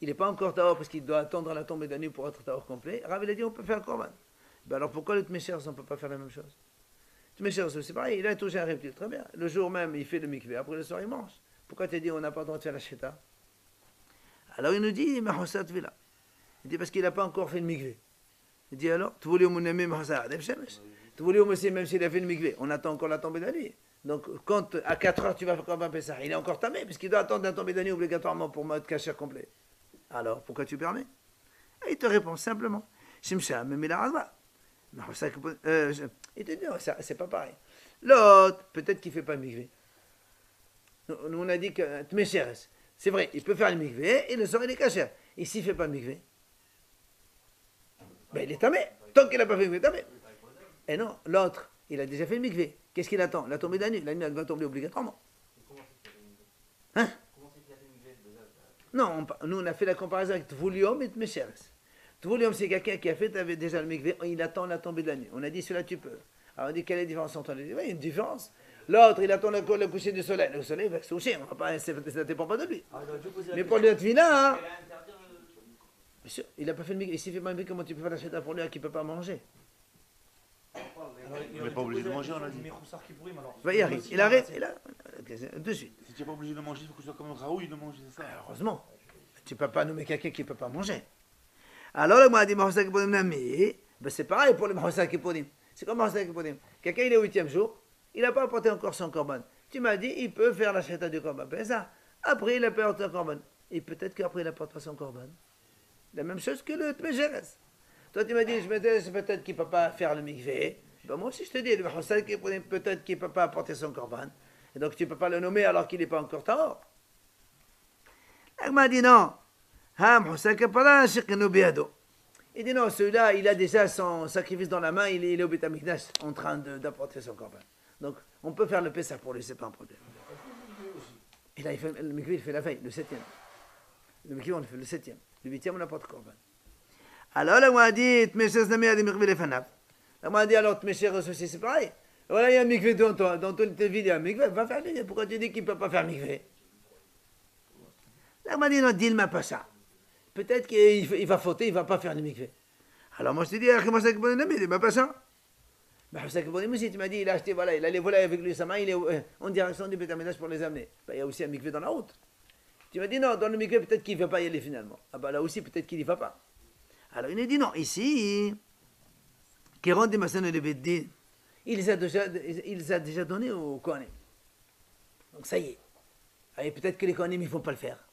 Speaker 1: il n'est pas encore Tahor parce qu'il doit attendre la tombée de la nuit pour être Tahor complet. Rav il a dit, on peut faire Korban. Ben alors pourquoi le Tmeshers, on ne peut pas faire la même chose? Le Tmeshers, c'est pareil, il a touché un reptile, très bien. Le jour même, il fait le mikvé, après le soir, il mange. Pourquoi tu as dit, on n'a pas le droit de faire la Sheta? Alors il nous dit, Mahosat Tvila. Il dit, parce qu'il n'a pas encore fait le mikvé. Il dit alors, tu voulais mon ami Mahosat, tu voulais aussi, même s'il a fait le mikvé, on attend encore la tombée de la nuit. Donc, quand à 4 heures tu vas faire Korban Pessah, il est encore tamé, puisqu'il doit attendre la tombée de la nuit obligatoirement pour être caché complet. Alors, pourquoi tu permets? Et il te répond simplement, Shimsha, même il a razva. Il te dit, non, c'est pas pareil. L'autre, peut-être qu'il ne fait pas le mikvé. Nous, on a dit que Tmesheres, c'est vrai, il peut faire le mikvé et le soir il est caché. Et s'il ne fait pas le mikvé, ben, il est tamé. Tant qu'il n'a pas fait le mikvé, tamé. Et non, l'autre, il a déjà fait le mikvé. Qu'est-ce qu'il attend? La tombée de la nuit. La nuit, elle va tomber obligatoirement. Hein? Non, nous, on a fait la comparaison avec Tvulium et Tmesheres. Tvolium, c'est quelqu'un qui a fait déjà le mikvé, il attend la tombée de la nuit. On a dit, celui-là, tu peux. Alors on dit, quelle est la différence entre les deux? Oui, il y a une différence. L'autre, il attend le coucher du soleil. Le soleil va se toucher, on va pas, ça ne dépend pas de lui.
Speaker 2: Alors, il aurait dû poser la
Speaker 1: Mais
Speaker 2: question.
Speaker 1: pour le Tvila, hein,
Speaker 6: Elle a interdit le-
Speaker 1: bien sûr, il n'a pas fait le mikvé. S'il fait pas le mikvé, comment tu peux faire la chita pour lui qui ne peut pas manger?
Speaker 2: Alors,
Speaker 4: On
Speaker 2: aurait
Speaker 4: n'est pas
Speaker 2: dû
Speaker 4: obligé de
Speaker 2: poser la
Speaker 4: manger, on a
Speaker 2: question,
Speaker 4: dit.
Speaker 2: mais Roussard qui pourrit, alors.
Speaker 1: Il arrive, il arrête, il a. De suite.
Speaker 4: Si tu n'es pas obligé de manger, il faut que ce soit comme un raoui de manger, c'est ça.
Speaker 1: Heureusement. Tu ne peux pas nommer quelqu'un qui ne peut pas manger. Alors, le Mahdi Mahoussa Kipodim Nami, ben c'est pareil pour le Mahoussa Kipodim. C'est comme Mahoussa Kipodim. Quelqu'un, il est au 8e jour, il n'a pas apporté encore son korban. Tu m'as dit, il peut faire la cheta du korban. Ben ça. Après, il a apporté son korban. Et peut-être qu'après, il apportera son korban. La même chose que le Tmejeres. Toi, tu m'as dit, je me dis, peut-être qu'il ne peut pas faire le mikvé. Ben moi aussi, je te dis, le Mahoussa Kipodim, peut-être qu'il ne peut pas apporter son korban. Et donc, tu ne peux pas le nommer alors qu'il n'est pas encore tahor. Il m'a dit non. Il dit non, celui-là, il a déjà son sacrifice dans la main, il est au Beth Amikdash en train d'apporter son corban. Donc, on peut faire le Pessah pour lui, c'est pas un problème. Et là, le mikvé, il fait la veille, le 7e. Le mikvé, on le fait le 7e. Le 8e, on apporte le corban. Alors, là, on a dit, Tmeshes Nami a des mikvé les fanab. Là, on a dit, alors, Tmeshes aussi, c'est pareil. Voilà, il y a un mikvé dans toute ta ville, il y a un mikvé, va faire le mikvé. Pourquoi tu dis qu'il ne peut pas faire le mikvé? Là, on m'a dit, non, dis-le pas ça. Peut-être qu'il va fauter, il ne va pas faire le mikvé. Alors moi je te dis, il m'a pas ça. Aussi, tu m'as dit, il a acheté, voilà, il a les volets avec lui, sa main, il est en direction du Beth Amikdash pour les amener. Ben, il y a aussi un mikvé dans la route. Tu m'as dit, non, dans le mikvé, peut-être qu'il ne va pas y aller finalement. Ah ben là aussi, peut-être qu'il n'y va pas. Alors il a dit, non, ici, qui rend des massons le Beddin, il les a déjà donnés aux Kohanim. Donc ça y est. Et peut-être que les Kohanim, ils ne vont pas le faire.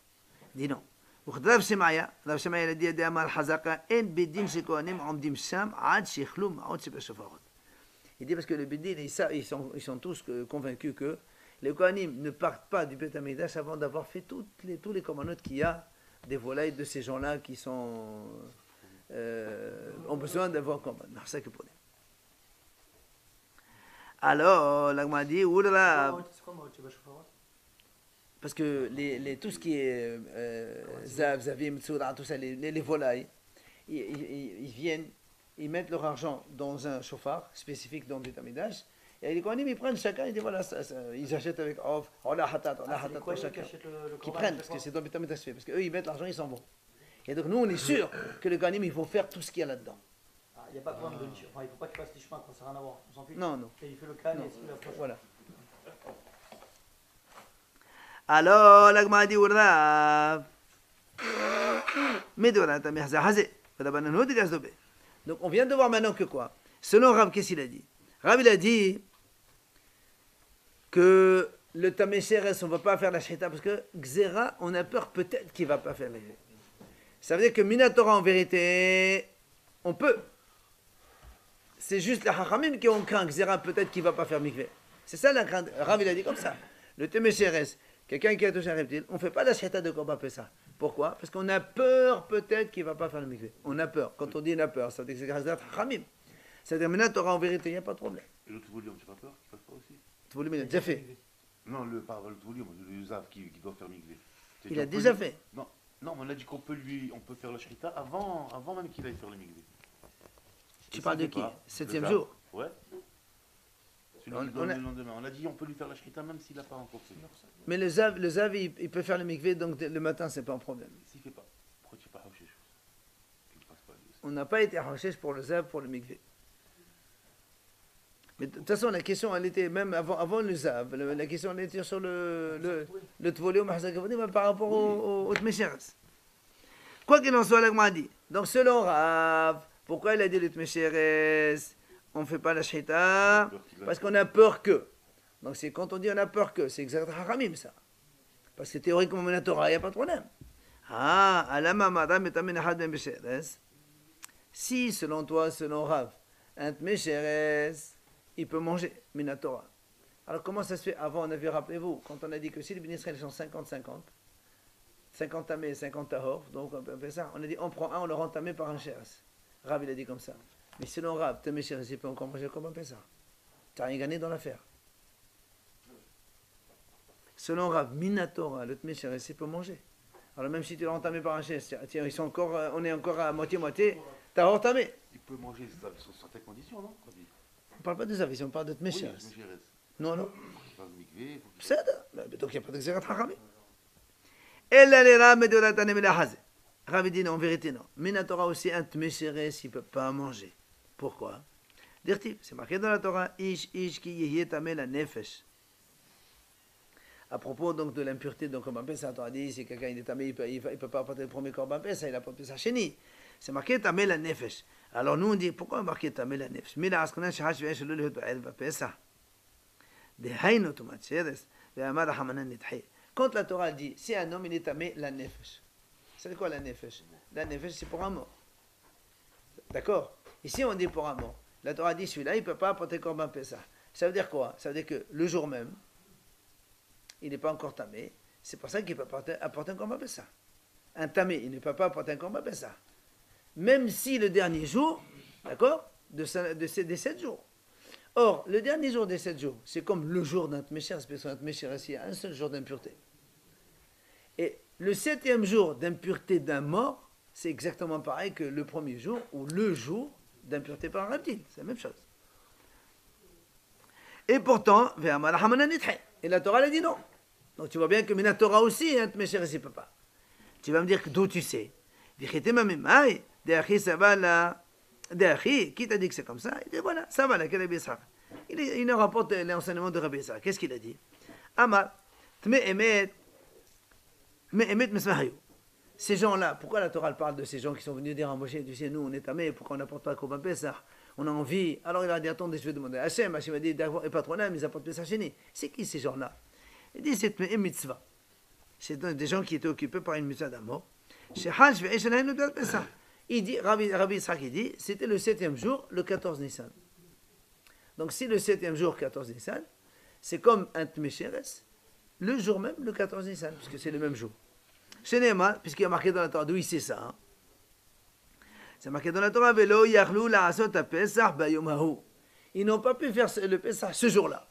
Speaker 1: Il dit non. وخذ شمعيا الذي يدي أمال حزقة إن بدين شكوانيم عمديم شام عاد شيخلوم عاد شبه شفاغت. Il dit parce que les Bédines, ils sont tous convaincus que les Kohanim ne partent pas du Beth Amikdash avant d'avoir fait tous les commandements qu'il y a des volailles de ces gens-là qui ont besoin d'avoir commandement. C'est ça que pour dire. Alors, l'Agma dit, oulala.
Speaker 2: C'est quoi, moi, tu vas chauffer?
Speaker 1: Parce que tout ce qui est Zav, Zavim, Tsoura, tout ça, les volailles, ils viennent, ils mettent leur argent dans un chauffard spécifique dans le Beth Amikdash. Et les Kohanim, ils prennent chacun, ils disent voilà, ils achètent avec Off, on la hatat pour chacun. Qui prennent, parce que c'est dans le Beth Amikdash fait. Parce qu'eux, ils mettent l'argent, ils s'en vont. Et donc nous, on est sûr que les Kohanim, ils vont faire tout ce qu'il y a là-dedans.
Speaker 2: Il n'y a pas de problème de niche. Enfin, il ne faut pas qu'il fasse les chemins, ça n'a rien à voir. On s'en fiche.
Speaker 1: Non, non.
Speaker 2: Il fait le calme
Speaker 1: Non.
Speaker 2: et il approche.
Speaker 1: Voilà. Alors, l'Agma dit Ourrav. Donc, on vient de voir maintenant que quoi? Selon Rav, qu'est-ce qu'il a dit? Rav, il a dit que le Tamesheres, on ne va pas faire la Sheta parce que Xera, on a peur peut-être qu'il ne va pas faire la Sheta. Ça veut dire que Minatora, en vérité, on peut. C'est juste les Hachamim qui ont craint Xera, peut-être qu'il ne va pas faire Mikveh. C'est ça la crainte. Rav, il a dit comme ça. Le Tamesheres, quelqu'un qui a touché un reptile, on ne fait pas la Sheta de Korban Pessah. Pourquoi? Parce qu'on a peur peut-être qu'il ne va pas faire le mikvé. On a peur. Quand on dit on a peur, ça veut dire que c'est grâce à Khamim. C'est-à-dire maintenant, tu auras en vérité, il n'y a pas de problème.
Speaker 4: Et le Tvolium, tu n'as pas peur qu'il ne fasse pas aussi?
Speaker 1: Tvolium, il a déjà fait.
Speaker 4: Non, pas le Tvolium, le Zav qui doit faire Mikvé.
Speaker 1: Il a déjà fait.
Speaker 4: Non, non, on a dit qu'on peut faire la Shrita avant même qu'il aille faire le Mikvé.
Speaker 1: Tu parles de qui? 7e jour.
Speaker 4: Ouais. Celui qui donne le lendemain. On a dit on peut lui faire la Shrita même s'il n'a pas encore fait.
Speaker 1: Mais le Zav, il peut faire le mikvé, donc le matin, c'est pas un problème.
Speaker 4: S'il ne fait pas, pourquoi tu n'es pas Haouché?
Speaker 1: On n'a pas été arraché pour le Zav, pour le mikvé. Mais de toute façon, la question, elle était même avant le Zav. La question, elle était sur le Tvolium par rapport au Tmesheres. Quoi qu'il en soit, l'Agma dit. Donc, selon Rav, pourquoi il a dit le Tmesheres? On ne fait pas la Shita parce qu'on a peur que. Donc, c'est quand on dit on a peur que, c'est exactement Haramim ça. Parce que théoriquement, la Torah, il n'y a pas de problème. Ah, alama madame et amen ahad ben Besheres. Si, selon toi, selon Rav, un Tmesheres, il peut manger Minatora. Alors, comment ça se fait? Avant, on avait, rappelez-vous, quand on a dit que si les Bnei Israël sont 50-50, 50 tamés et 50 tahor, donc on fait ça, on a dit on prend un, on le rend tamé par un sheres. Rav, il a dit comme ça. Mais selon Rav, Tmesheres, il peut encore manger comme un Pessah. Tu n'as rien gagné dans l'affaire. Selon Rav, Minatora, le Tmesheres, il peut manger. Alors même si tu l'as entamé par un chef, tiens, ils sont encore, on est encore à moitié-moitié, tu as entamé.
Speaker 4: Il peut manger sous certaines conditions, non?
Speaker 1: On ne parle pas de Zavis, on parle de Tmesheres.
Speaker 4: Oui,
Speaker 1: Non, non.
Speaker 4: pas de mikvé, faut qu'il-
Speaker 1: בסדר, donc il n'y a pas d'exérat Chachamim. אלא לרב מדורתנא מלאחזה. Rav dit non, en vérité non. Minatora aussi un Tmesheres, il ne peut pas manger. Pourquoi? Dirtiv, c'est marqué dans la Torah, Ish ki yehye tameh la nefesh. À propos donc de l'impureté, donc comme Pessah, la Torah dit, si quelqu'un est tamé, il ne peut pas apporter le premier corban Pessah, il apporte Pessah chéni. C'est marqué tameh la nefesh. Alors nous on dit, pourquoi marqué tameh la nefesh? Mila askana shahash ve'esh lo lehut ba'el ba'Pessah. Dehaino tumatcheres, ve'amar hamanan nithay. Quand la Torah dit, si un homme il est tamé la nefesh, c'est quoi la nefesh? La nefesh c'est pour un mort. D'accord? Ici on dit pour un mort. La Torah dit celui-là il ne peut pas apporter corban Pessah. Ça veut dire quoi? Ça veut dire que le jour même, il n'est pas encore tamé, c'est pour ça qu'il peut apporter un corban Pessah. Un tamé, il ne peut pas apporter un corban Pessah. Même si le dernier jour, d'accord, des 7 jours. Or, le dernier jour des 7 jours, c'est comme le jour d'un Tmesheres, parce qu'un Tmesheres, il y a un seul jour d'impureté. Et le 7e jour d'impureté d'un mort, c'est exactement pareil que le premier jour ou le jour d'impureté par un reptile. C'est la même chose. Et pourtant, et la Torah l'a dit non. Donc tu vois bien que Minatora aussi, un Tmesheres, il ne peut pas. Tu vas me dire que d'où tu sais? Qui t'a dit que c'est comme ça? Il dit voilà, ça va là, quel Rabbi Yitzhak. Il nous rapporte l'enseignement de Rabbi Yitzhak. Qu'est-ce qu'il a dit? Amar, ces gens-là, pourquoi la Torah parle de ces gens qui sont venus dire à Moshe, tu sais, nous on est tamés, pourquoi on n'apporte pas Korban Pessah? On a envie. Alors il a dit, attendez, je vais demander à Hachem. Hachem a dit, et patronat, ils apportent Pessah chez nous. C'est qui ces gens-là? Il dit, c'est une mitzvah. C'est des gens qui étaient occupés par une mitzvah d'amour. Il dit, Rabbi Yitzhak, il dit, c'était le 7e jour, le 14 Nissan. Donc si le 7e jour, 14 Nissan, c'est comme un Tmesheres, le jour même, le 14 Nissan, puisque c'est le même jour. Chez Neymar, puisqu'il y a marqué dans la Torah, d'où il sait ça, hein. C'est marqué dans la Torah, Velo yachlou la'asot ha-Pesach bayom hahu. Ils n'ont pas pu faire le Pesach ce jour-là.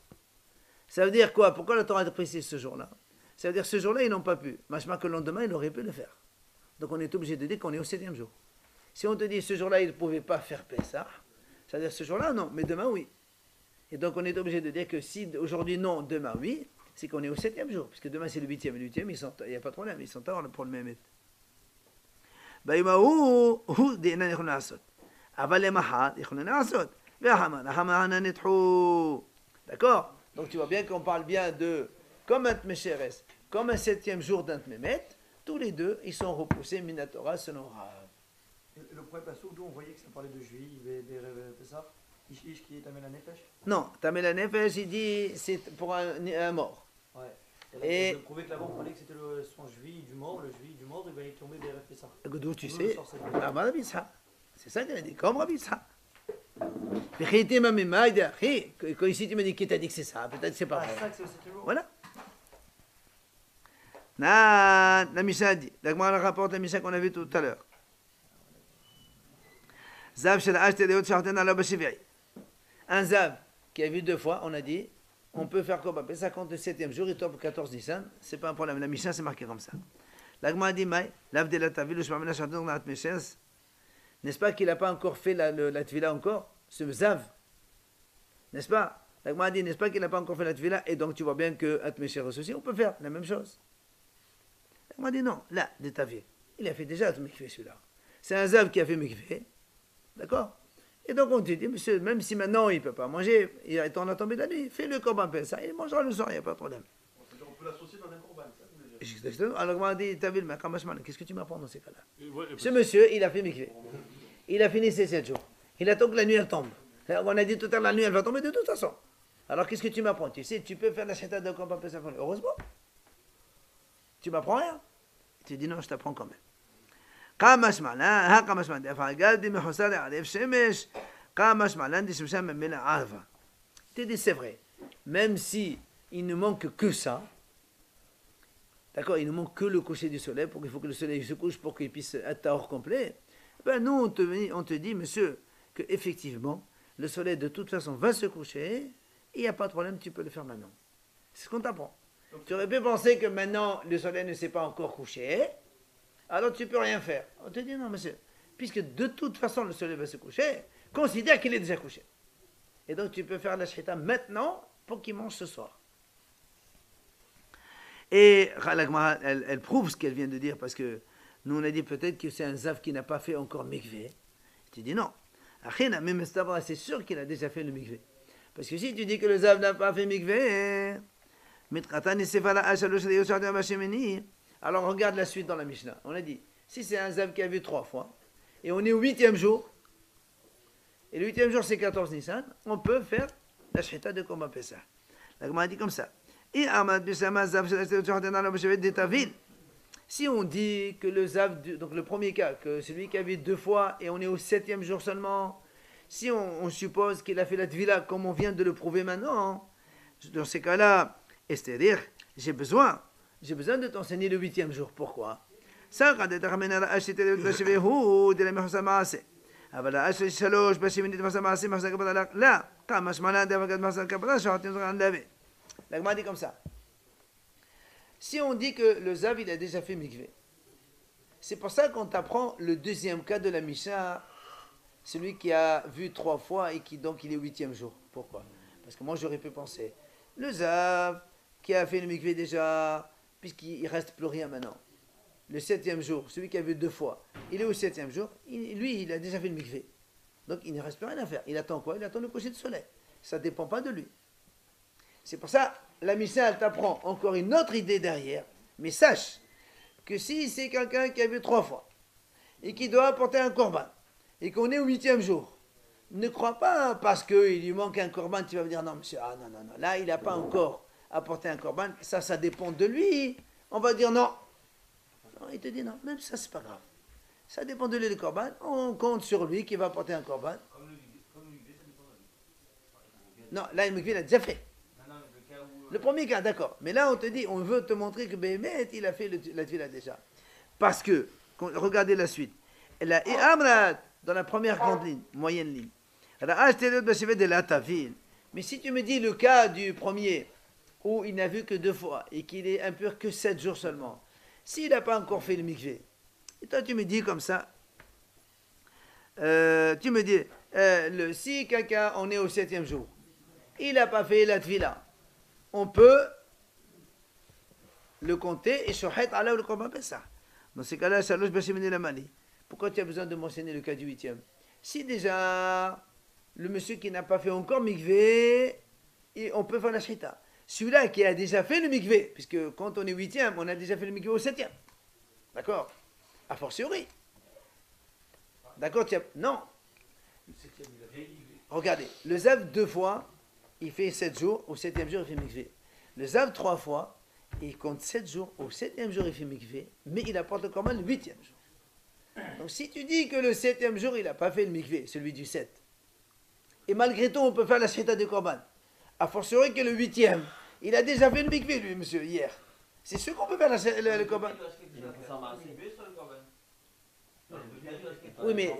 Speaker 1: Ça veut dire quoi? Pourquoi la Torah a précisé ce jour-là? Ça veut dire ce jour-là, ils n'ont pas pu. Machma que le lendemain, ils auraient pu le faire. Donc on est obligé de dire qu'on est au 7e jour. Si on te dit ce jour-là, ils ne pouvaient pas faire Pesach, ça veut dire ce jour-là, non, mais demain, oui. Et donc on est obligé de dire que si aujourd'hui, non, demain, oui, c'est qu'on est au 7e jour. Puisque demain, c'est le 8e et le 8e, il n'y a pas de problème, ils sont tard pour le même. D'accord? Donc tu vois bien qu'on parle bien de comme un Tmesheres, comme un 7e jour d'un Tmemet, tous les deux, ils sont repoussés Minatora selon Rav.
Speaker 2: Le premier passage d'où on voyait que ça parlait de juillet, Pessah, Ish qui est Tamé la Nefesh.
Speaker 1: Non, Tamé la Nefesh, il dit c'est pour un mort.
Speaker 2: Ouais. Et là, je prouvais que là-bas on parlait que c'était son juillet du mort, le juillet du mort, il va y tomber des Pessah.
Speaker 1: D'où tu sais? Rabbi Yitzhak. C'est ça qu'il a dit, comme Rabbi Yitzhak. Quand ici tu me dis qui t'a dit que c'est ça, peut-être c'est pas vrai. Voilà. La Mishnah dit, la Gemara rapporte la Mishnah qu'on a vu tout à l'heure. Zav shel ashte leot sharten ala b'shivei. Un zav qui a vu 2 fois, on a dit, on peut faire Korban Pessah quand le 7e jour il tombe 14 Nissan, c'est pas un problème. La Mishnah c'est marqué comme ça. La Gemara dit, Maï, lav de la tavil le shmamena sharten dans la Tmesheres. N'est-ce pas qu'il n'a pas encore fait la tvila encore, ce zav? N'est-ce pas? La Gemara dit, n'est-ce pas qu'il n'a pas encore fait la tvila? Et donc tu vois bien que Tmesheres aussi, on peut faire la même chose. La Gemara dit non, là, de tavil. Il a fait déjà le mikvé celui-là. C'est un zav qui a fait mikvé. D'accord? Et donc on te dit, monsieur, même si maintenant il ne peut pas manger, il est en tombé de la nuit, fais le Korban Pessah, il mangera le soir, il n'y a pas de problème.
Speaker 3: On peut l'associer dans un corban, ça vous voulez dire.
Speaker 1: Exactement. Alors on m'a dit, t'as vu le Makramashman, qu'est-ce que tu m'apprends dans ces cas-là? Ce monsieur, il a fait mikvé. Il a fini ses 7 jours. Il attend que la nuit elle tombe. Alors, on a dit tout à l'heure, la nuit elle va tomber de toute façon. Alors qu'est-ce que tu m'apprends? Tu sais, tu peux faire la chita de Korban Pessah. Heureusement. Tu m'apprends rien? Tu dis non, je t'apprends quand même. Tu dis c'est vrai. Même si il ne manque que ça, d'accord, il ne manque que le coucher du soleil, pour qu'il faut que le soleil se couche pour qu'il puisse être hors complet. Ben nous on te dit, monsieur, que effectivement le soleil de toute façon va se coucher. Il n'y a pas de problème, tu peux le faire maintenant. C'est ce qu'on t'apprend. Tu aurais pu penser que maintenant le soleil ne s'est pas encore couché. alors tu ne peux rien faire. On te dit non, monsieur, puisque de toute façon le soleil va se coucher, considère qu'il est déjà couché. Et donc tu peux faire la shita maintenant pour qu'il mange ce soir. Et elle prouve ce qu'elle vient de dire, parce que nous on a dit peut-être que c'est un zav qui n'a pas fait encore mikvé. Tu dis non. Même c'est sûr qu'il a déjà fait le mikvé. Parce que si tu dis que le zav n'a pas fait mikvé, alors regarde la suite dans la Mishnah. On a dit, si c'est un zav qui a vu 3 fois, et on est au 8e jour, et le 8e jour c'est 14 Nissan, on peut faire la shita de Korban Pessah. La Gemara dit comme ça. Si on dit que le zav, donc le premier cas, que celui qui a vu 2 fois et on est au 7e jour seulement, si on suppose qu'il a fait la tvila comme on vient de le prouver maintenant, dans ces cas-là, c'est-à-dire, j'ai besoin de t'enseigner le 8e jour. Pourquoi? La Gemara dit comme ça. Si on dit que le zav il a déjà fait mikvé, c'est pour ça qu'on t'apprend le 2e cas de la Mishnah, celui qui a vu 3 fois et qui donc il est au 8e jour. Pourquoi? Parce que moi j'aurais pu penser, le zav qui a fait le mikvé déjà, puisqu'il ne reste plus rien maintenant. Le 7e jour, celui qui a vu 2 fois, il est au 7e jour, lui il a déjà fait le mikvé. Donc il ne reste plus rien à faire. Il attend quoi? Il attend le coucher de soleil. Ça ne dépend pas de lui. C'est pour ça, la Mishnah, elle t'apprend encore une autre idée derrière. Mais sache que si c'est quelqu'un qui a vu 3 fois et qui doit apporter un korban et qu'on est au 8e jour, ne crois pas parce qu'il lui manque un korban, tu vas me dire non, monsieur, ah non, là il n'a pas encore apporté un korban, ça dépend de lui. On va dire non. Non, il te dit non, même ça, c'est pas grave. Ça dépend de lui le korban, on compte sur lui qui va apporter un korban. Non, là, il a déjà fait. Le premier cas, d'accord. Mais là, on te dit, on veut te montrer que Béhémet, il a fait la tvila déjà. Parce que, regardez la suite. Dans la première grande ligne, moyenne ligne. Mais si tu me dis le cas du premier, où il n'a vu que 2 fois, et qu'il est impur que 7 jours seulement, s'il n'a pas encore fait le mikvé, et toi tu me dis comme ça, tu me dis, si quelqu'un, on est au 7e jour, il n'a pas fait la tvila, on peut le compter et shohet ala le korban pessah. Dans ces cas-là, shalosh bashimini lamani. Pourquoi tu as besoin de mentionner le cas du 8e? Si déjà le monsieur qui n'a pas fait encore mikvé, on peut faire la shita. Celui-là qui a déjà fait le mikvé, puisque quand on est 8e, on a déjà fait le mikvé au 7e. D'accord? A fortiori. D'accord? Non. Regardez, le zav 2 fois, il fait 7 jours, au 7e jour, il fait mikvé. Le zav 3 fois, il compte 7 jours, au 7e jour, il fait mikvé, mais il apporte le korban le 8e jour. Donc si tu dis que le 7e jour, il n'a pas fait le mikvé, celui du 7, et malgré tout, on peut faire la shita de korban, a fortiori que le 8e, il a déjà fait le mikvé, lui, monsieur, hier. C'est sûr qu'on peut faire le korban. Oui, mais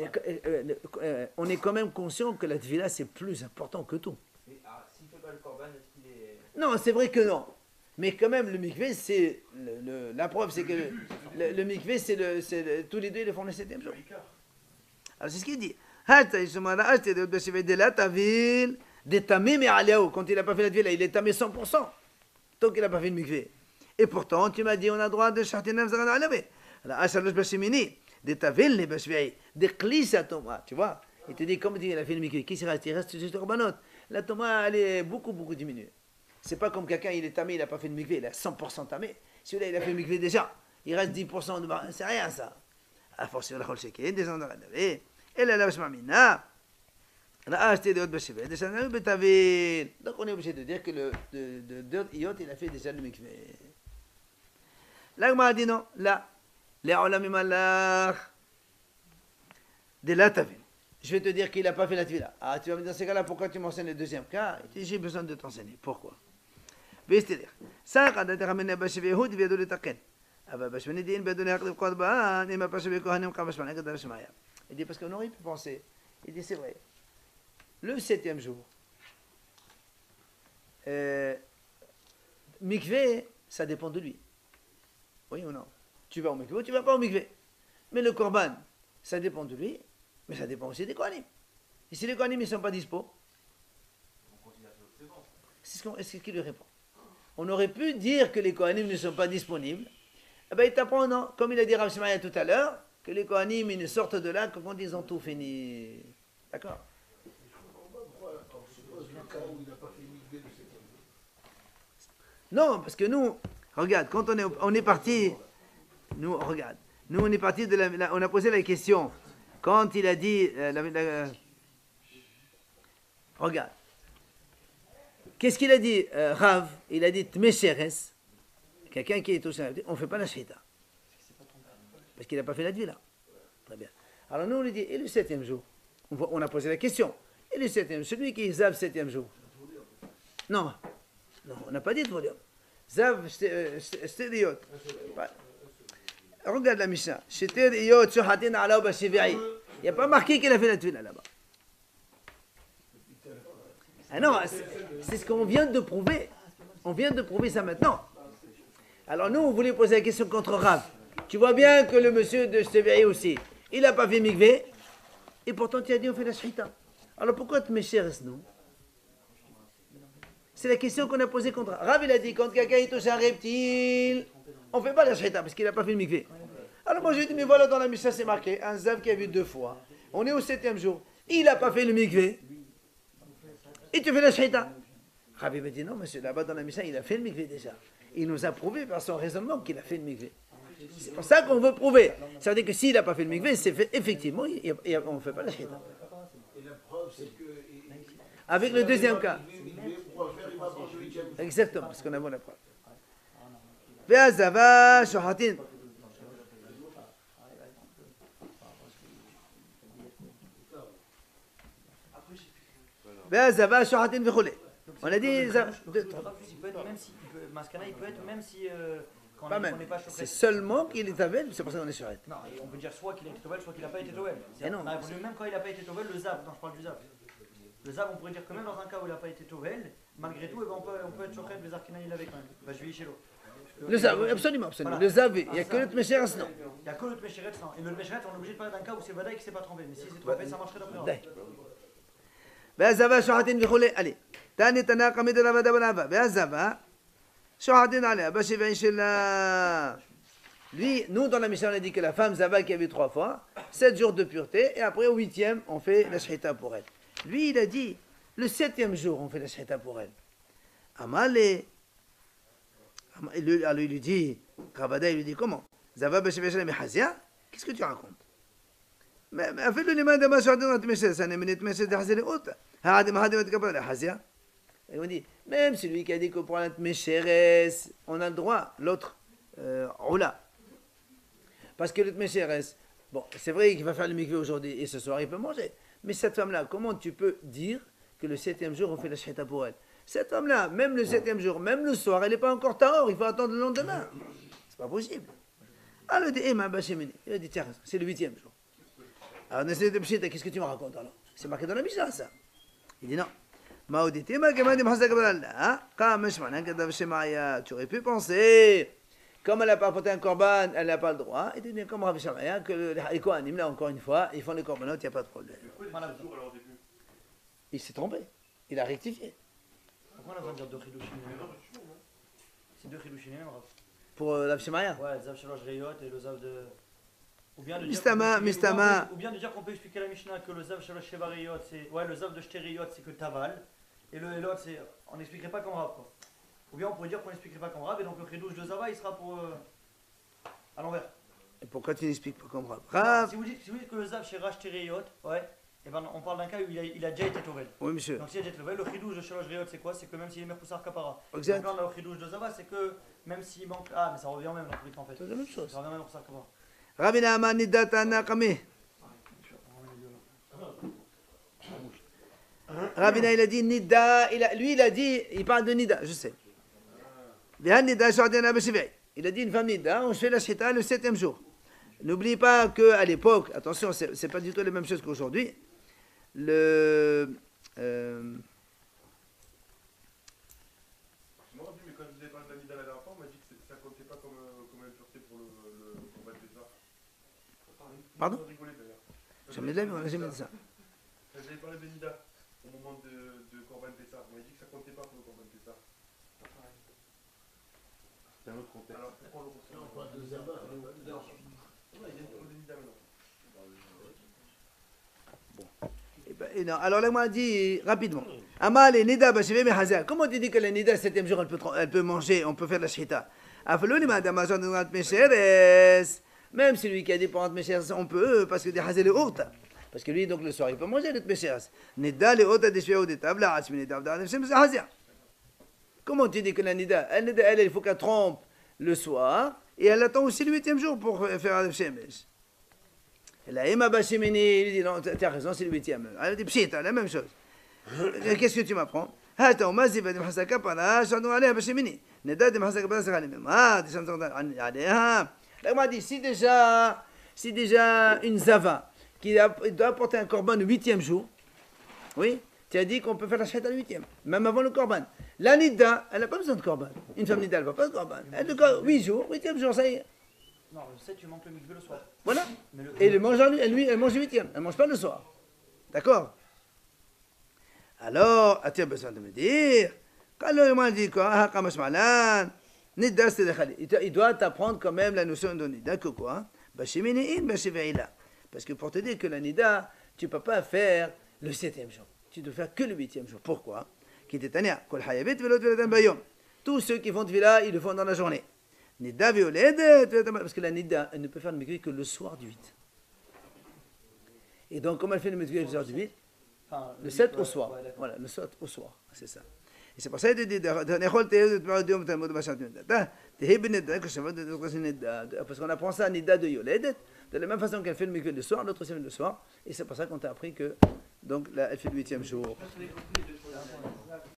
Speaker 1: on est quand même conscient que la tvila, c'est plus important que tout. Non, c'est vrai que non. Mais quand même, le mikvé, c'est... la preuve, c'est que le mikvé, tous les deux, ils le font le 7e jour. Alors, c'est ce qu'il dit. Quand il n'a pas fait la tvila, il est tamé 100%. Tant qu'il n'a pas fait le mikvé. Et pourtant, tu m'as dit, on a droit de chartiner zaran alavé. Tu vois, il te dit, comme il a fait le mikvé, qui reste? Il reste juste le korbanot. La Toma, elle est beaucoup diminuée. C'est pas comme quelqu'un, il est tamé, il n'a pas fait de mikvé, il est 100% tamé. Celui-là, il a fait le mikvé déjà. Il reste 10% de bar. C'est rien, ça. À force, il a le descend dans la nave. Et là, la bashmamina. Donc, on est obligé de dire que le Iot, il a fait déjà le mikvé. Là, on dit non. Là, les olamim Allah. De la tavin. Je vais te dire qu'il n'a pas fait la tvila. Ah, tu vas me dire, dans ces cas-là, pourquoi tu m'enseignes le 2e cas? J'ai besoin de t'enseigner. Pourquoi? C'est-à-dire, ça, quand tu ramènes à Bashvé Houd, il vient de le taquer. Aber Bashvé Din, il vient de le Korban, il m'a pas Bashvé Kohanim, quand Bashvé Nagad Bashmaya. Il dit, parce qu'on aurait pu penser. Il dit, c'est vrai. Le 7e jour, mikvé, ça dépend de lui. Oui ou non? Tu vas au mikvé ou tu vas pas au mikvé? Mais le Corban, ça dépend de lui, mais ça dépend aussi des Kohanim. Et si les Kohanim ne sont pas dispo, c'est ce qu'il lui répond. On aurait pu dire que les Kohanim ne sont pas disponibles. Eh bien, il t'apprend, non, comme il a dit Rav Shemaya tout à l'heure, que les Kohanim, ils ne sortent de là que quand ils ont tout fini. D'accord? Non, parce que nous, regarde, quand on est parti, nous, regarde, nous on est parti on a posé la question, quand il a dit, regarde, qu'est-ce qu'il a dit, Rav? Il a dit, Tmesheres, quelqu'un qui est touché, on ne fait pas la shita. Parce qu'il n'a pas fait la là. Très bien. Alors nous, on lui dit, et le 7e jour? On a posé la question. Et le 7e, celui qui zav 7e jour? Non, on n'a pas dit de volume. Zav, stéréot. Regarde la Mishnah. Stéréot, shuhatin ala bashivai. Il n'y a pas marqué qu'il a fait la tuile là-bas. Ah non, c'est ce qu'on vient de prouver. On vient de prouver ça maintenant. Alors nous, on voulait poser la question contre Rav. Tu vois bien que le monsieur de Stéréot aussi, il n'a pas fait mikvé. Et pourtant, tu as dit on fait la shita. Alors pourquoi te méchères, non? C'est la question qu'on a posée contre Rav. Il a dit quand quelqu'un il touche un reptile, on ne fait pas la shita parce qu'il n'a pas fait le mikvé. Alors moi j'ai dit mais voilà dans la Mishnah c'est marqué un zav qui a vu 2 fois. On est au 7e jour. Il n'a pas fait le mikvé. Et tu fais la shita. Rav m'a dit non monsieur, là-bas dans la Mishnah il a fait le mikvé déjà. Il nous a prouvé par son raisonnement qu'il a fait le mikvé. C'est pour ça qu'on veut prouver. Ça veut dire que s'il n'a pas fait le mikvé, c'est fait effectivement, on ne fait pas la shita.
Speaker 3: Et la preuve, c'est que.
Speaker 1: Avec le deuxième cas. Exactement, parce qu'on a bon la preuve. Ve'azava shohatin. Ve'azava shohatin ve'chole. On a dit.
Speaker 2: Il peut être même si. Maskana, il peut être même si. Quand
Speaker 1: Pas
Speaker 2: on
Speaker 1: même.
Speaker 2: n'est pas
Speaker 1: C'est seulement qu'il est avec, c'est pour ça qu'on est sur elle.
Speaker 2: Non, on peut dire soit qu'il a été tovel, soit qu'il n'a pas été tovel.
Speaker 1: Et non.
Speaker 2: Même quand il n'a pas été tovel, le zav, non, je parle du zav. Le zav, on pourrait dire que même dans un cas où il n'a pas été tovel, malgré tout, eh ben, on peut être choqué, les arkina il avait quand même. Bah, je vais y chez l'eau.
Speaker 1: Le zav, absolument.
Speaker 2: Voilà.
Speaker 1: Le zav, il n'y a que le tmesheres, non.
Speaker 2: Il n'y a que le tmesheret, non. Et le tmesheret, on est obligé de parler d'un cas où c'est Vadaï qui ne s'est pas trompé. Mais si c'est trompé, ça marcherait d'après.
Speaker 1: Ve'azava shohatin ve'chole. Allez. Tani tanaka midra vadabanava. Ve'azava shohatin alea. Bashivai shela. Lui, nous dans la Mishnah, on a dit que la femme Zava qui avait 3 fois, 7 jours de pureté, et après au 8e, on fait la shchita pour elle. Lui, il a dit, le 7e jour, on fait la shchita pour elle. Amalé. Alors il lui dit, Rabada, il lui dit, comment? Zava b'sheveshel mehazia? Qu'est-ce que tu racontes? Mais fais-le les mains de ma shchita, ça n'est pas de d'hazir et autres. Hadim hadim et la hazia. Et on dit, même celui qui a dit que pour un tmesheres, on a le droit, l'autre, oula. Parce que le tmesheres, bon, c'est vrai qu'il va faire le mikvé aujourd'hui et ce soir il peut manger. Mais cette femme-là, comment tu peux dire que le 7e jour on fait la shchita pour elle? Cette femme-là, même le 7e jour, même le soir, elle n'est pas encore tahor, il faut attendre le lendemain. C'est pas possible. Alors il dit, il a dit, tiens, c'est le 8e jour. Alors, qu'est-ce que tu me racontes alors? C'est marqué dans la Mishnah ça. Il dit non. Tu aurais pu penser. Comme elle n'a pas apporté un korban, elle n'a pas le droit. Et dit comme Rav Shamaya, que les Kohanim, là encore une fois, ils font les korbanot, il n'y a pas de problème. Il s'est trompé. Il a rectifié.
Speaker 2: Pourquoi on a besoin de dire 2 chilouchim? C'est 2 chilouchim,
Speaker 1: Pour Rav Shamaya?
Speaker 2: Ouais, le zav shalosh reyot et le zav de. Ou bien de dire qu'on peut expliquer la Mishnah que le zav shalosh sheva reyot, c'est. Ouais, le zav de shte reyot, c'est que taval. Et le elot, c'est. On n'expliquerait pas comme Rav, quoi. Ou bien on pourrait dire qu'on n'expliquerait pas comme Rav, et donc le chidouche de Zava, il sera pour. À l'envers.
Speaker 1: Et pourquoi tu n'expliques pas comme Rav?
Speaker 2: Si vous dites que le zav chez Rash Tereyot, ouais, et ben on parle d'un cas où il a déjà été tovel.
Speaker 1: Oui, monsieur.
Speaker 2: Donc s'il a déjà été tovel, le chidouche de Shalosh Reyot, c'est quoi? C'est que même s'il est Mekoussar Kapara.
Speaker 1: Exact.
Speaker 2: Donc là, on a le chidouche de Zava, c'est que même s'il manque. Ah, mais ça revient même dans tous les cas en fait.
Speaker 1: C'est la même chose.
Speaker 2: Ça revient même Mekoussar Kapara.
Speaker 1: Rabina Amanidata Kame. Rabina, il a dit Nida. Lui, il a dit, il parle de Nida, je sais. Il a dit une femme Nida, on fait la shita le 7e jour. N'oublie pas qu'à l'époque, attention, c'est pas du tout la même chose qu'aujourd'hui. Le.
Speaker 7: Moi, mais quand je vous ai parlé de la Nida la dernière fois, on m'a dit que ça comptait pas comme impureté pour le combat des arts.
Speaker 1: Pardon?
Speaker 7: On rigolait d'ailleurs.
Speaker 1: Jamais de la vie, on n'a jamais dit ça.
Speaker 7: Vous avez parlé de Nida au moment de Corban Pessah. Vous m'avez dit que ça comptait pas pour le Corban Pessah.
Speaker 4: C'est un autre contexte.
Speaker 7: Alors pourquoi on le retient?
Speaker 3: On parle de Zaba.
Speaker 7: Il y a trop de Nida maintenant.
Speaker 1: Et non, alors là, moi, dit rapidement. Amal et Nida, Bashivim et Hazar. Comment tu dis que la Nida, le 7e jour, elle peut manger, on peut faire la shita? Même celui qui a dit pour entre Mesheras, on peut, parce que des Hazar et Ourta. Parce que lui, donc le soir, il peut manger le Mesheras. Nida, les Ourta, des Shvéo, des tables, comment tu dis que la Nida, elle, il faut qu'elle trompe le soir, et elle attend aussi le 8e jour pour faire le Shemesh. La Emma Bashimini, il dit non, tu as raison, c'est le 8e. Elle dit pshita, la même chose. Qu'est-ce que tu m'apprends? Hata umaziba de Mahasaka Pana, Shadou Alea Bashimini. Neda de Mahasaka Pana Sakali même. Ah, des gens Alea. Là, m'a dit si déjà une Zava qui doit apporter un korban le 8e jour, oui, tu as dit qu'on peut faire la shita le 8e, même avant le korban. La Nida, elle n'a pas besoin de korban. Une femme Nida, elle ne va pas de korban. Elle a 8 jours, 8e jour, ça y est.
Speaker 2: Non, le 7, tu manques le mikveh le soir.
Speaker 1: Voilà.
Speaker 2: Mais
Speaker 1: Et elle mange le 8e. Elle ne mange pas le soir. D'accord? Alors, as-tu besoin de me dire? Quand le m'a dit quoi? Nida, c'est le khali. Il doit t'apprendre quand même la notion de Nida que quoi? Parce que pour te dire que la Nida, tu ne peux pas faire le 7e jour. Tu dois faire que le 8e jour. Pourquoi? Tous ceux qui font Tvila, ils le font dans la journée. Nida violette, parce que la Nida, elle ne peut faire le mikveh que le soir du 8. Et donc, comment elle fait le mikveh le soir du 8?
Speaker 2: Enfin,
Speaker 1: Le 7 au soir.
Speaker 2: Ouais,
Speaker 1: Voilà, le 7 au soir. C'est ça. Et c'est pour ça qu'il dit parce qu'on apprend ça à Nida de Yoledet, de la même façon qu'elle fait le mikveh le soir, l'autre c'est le soir. Et c'est pour ça qu'on t'a appris que, donc, là, elle fait le 8e jour.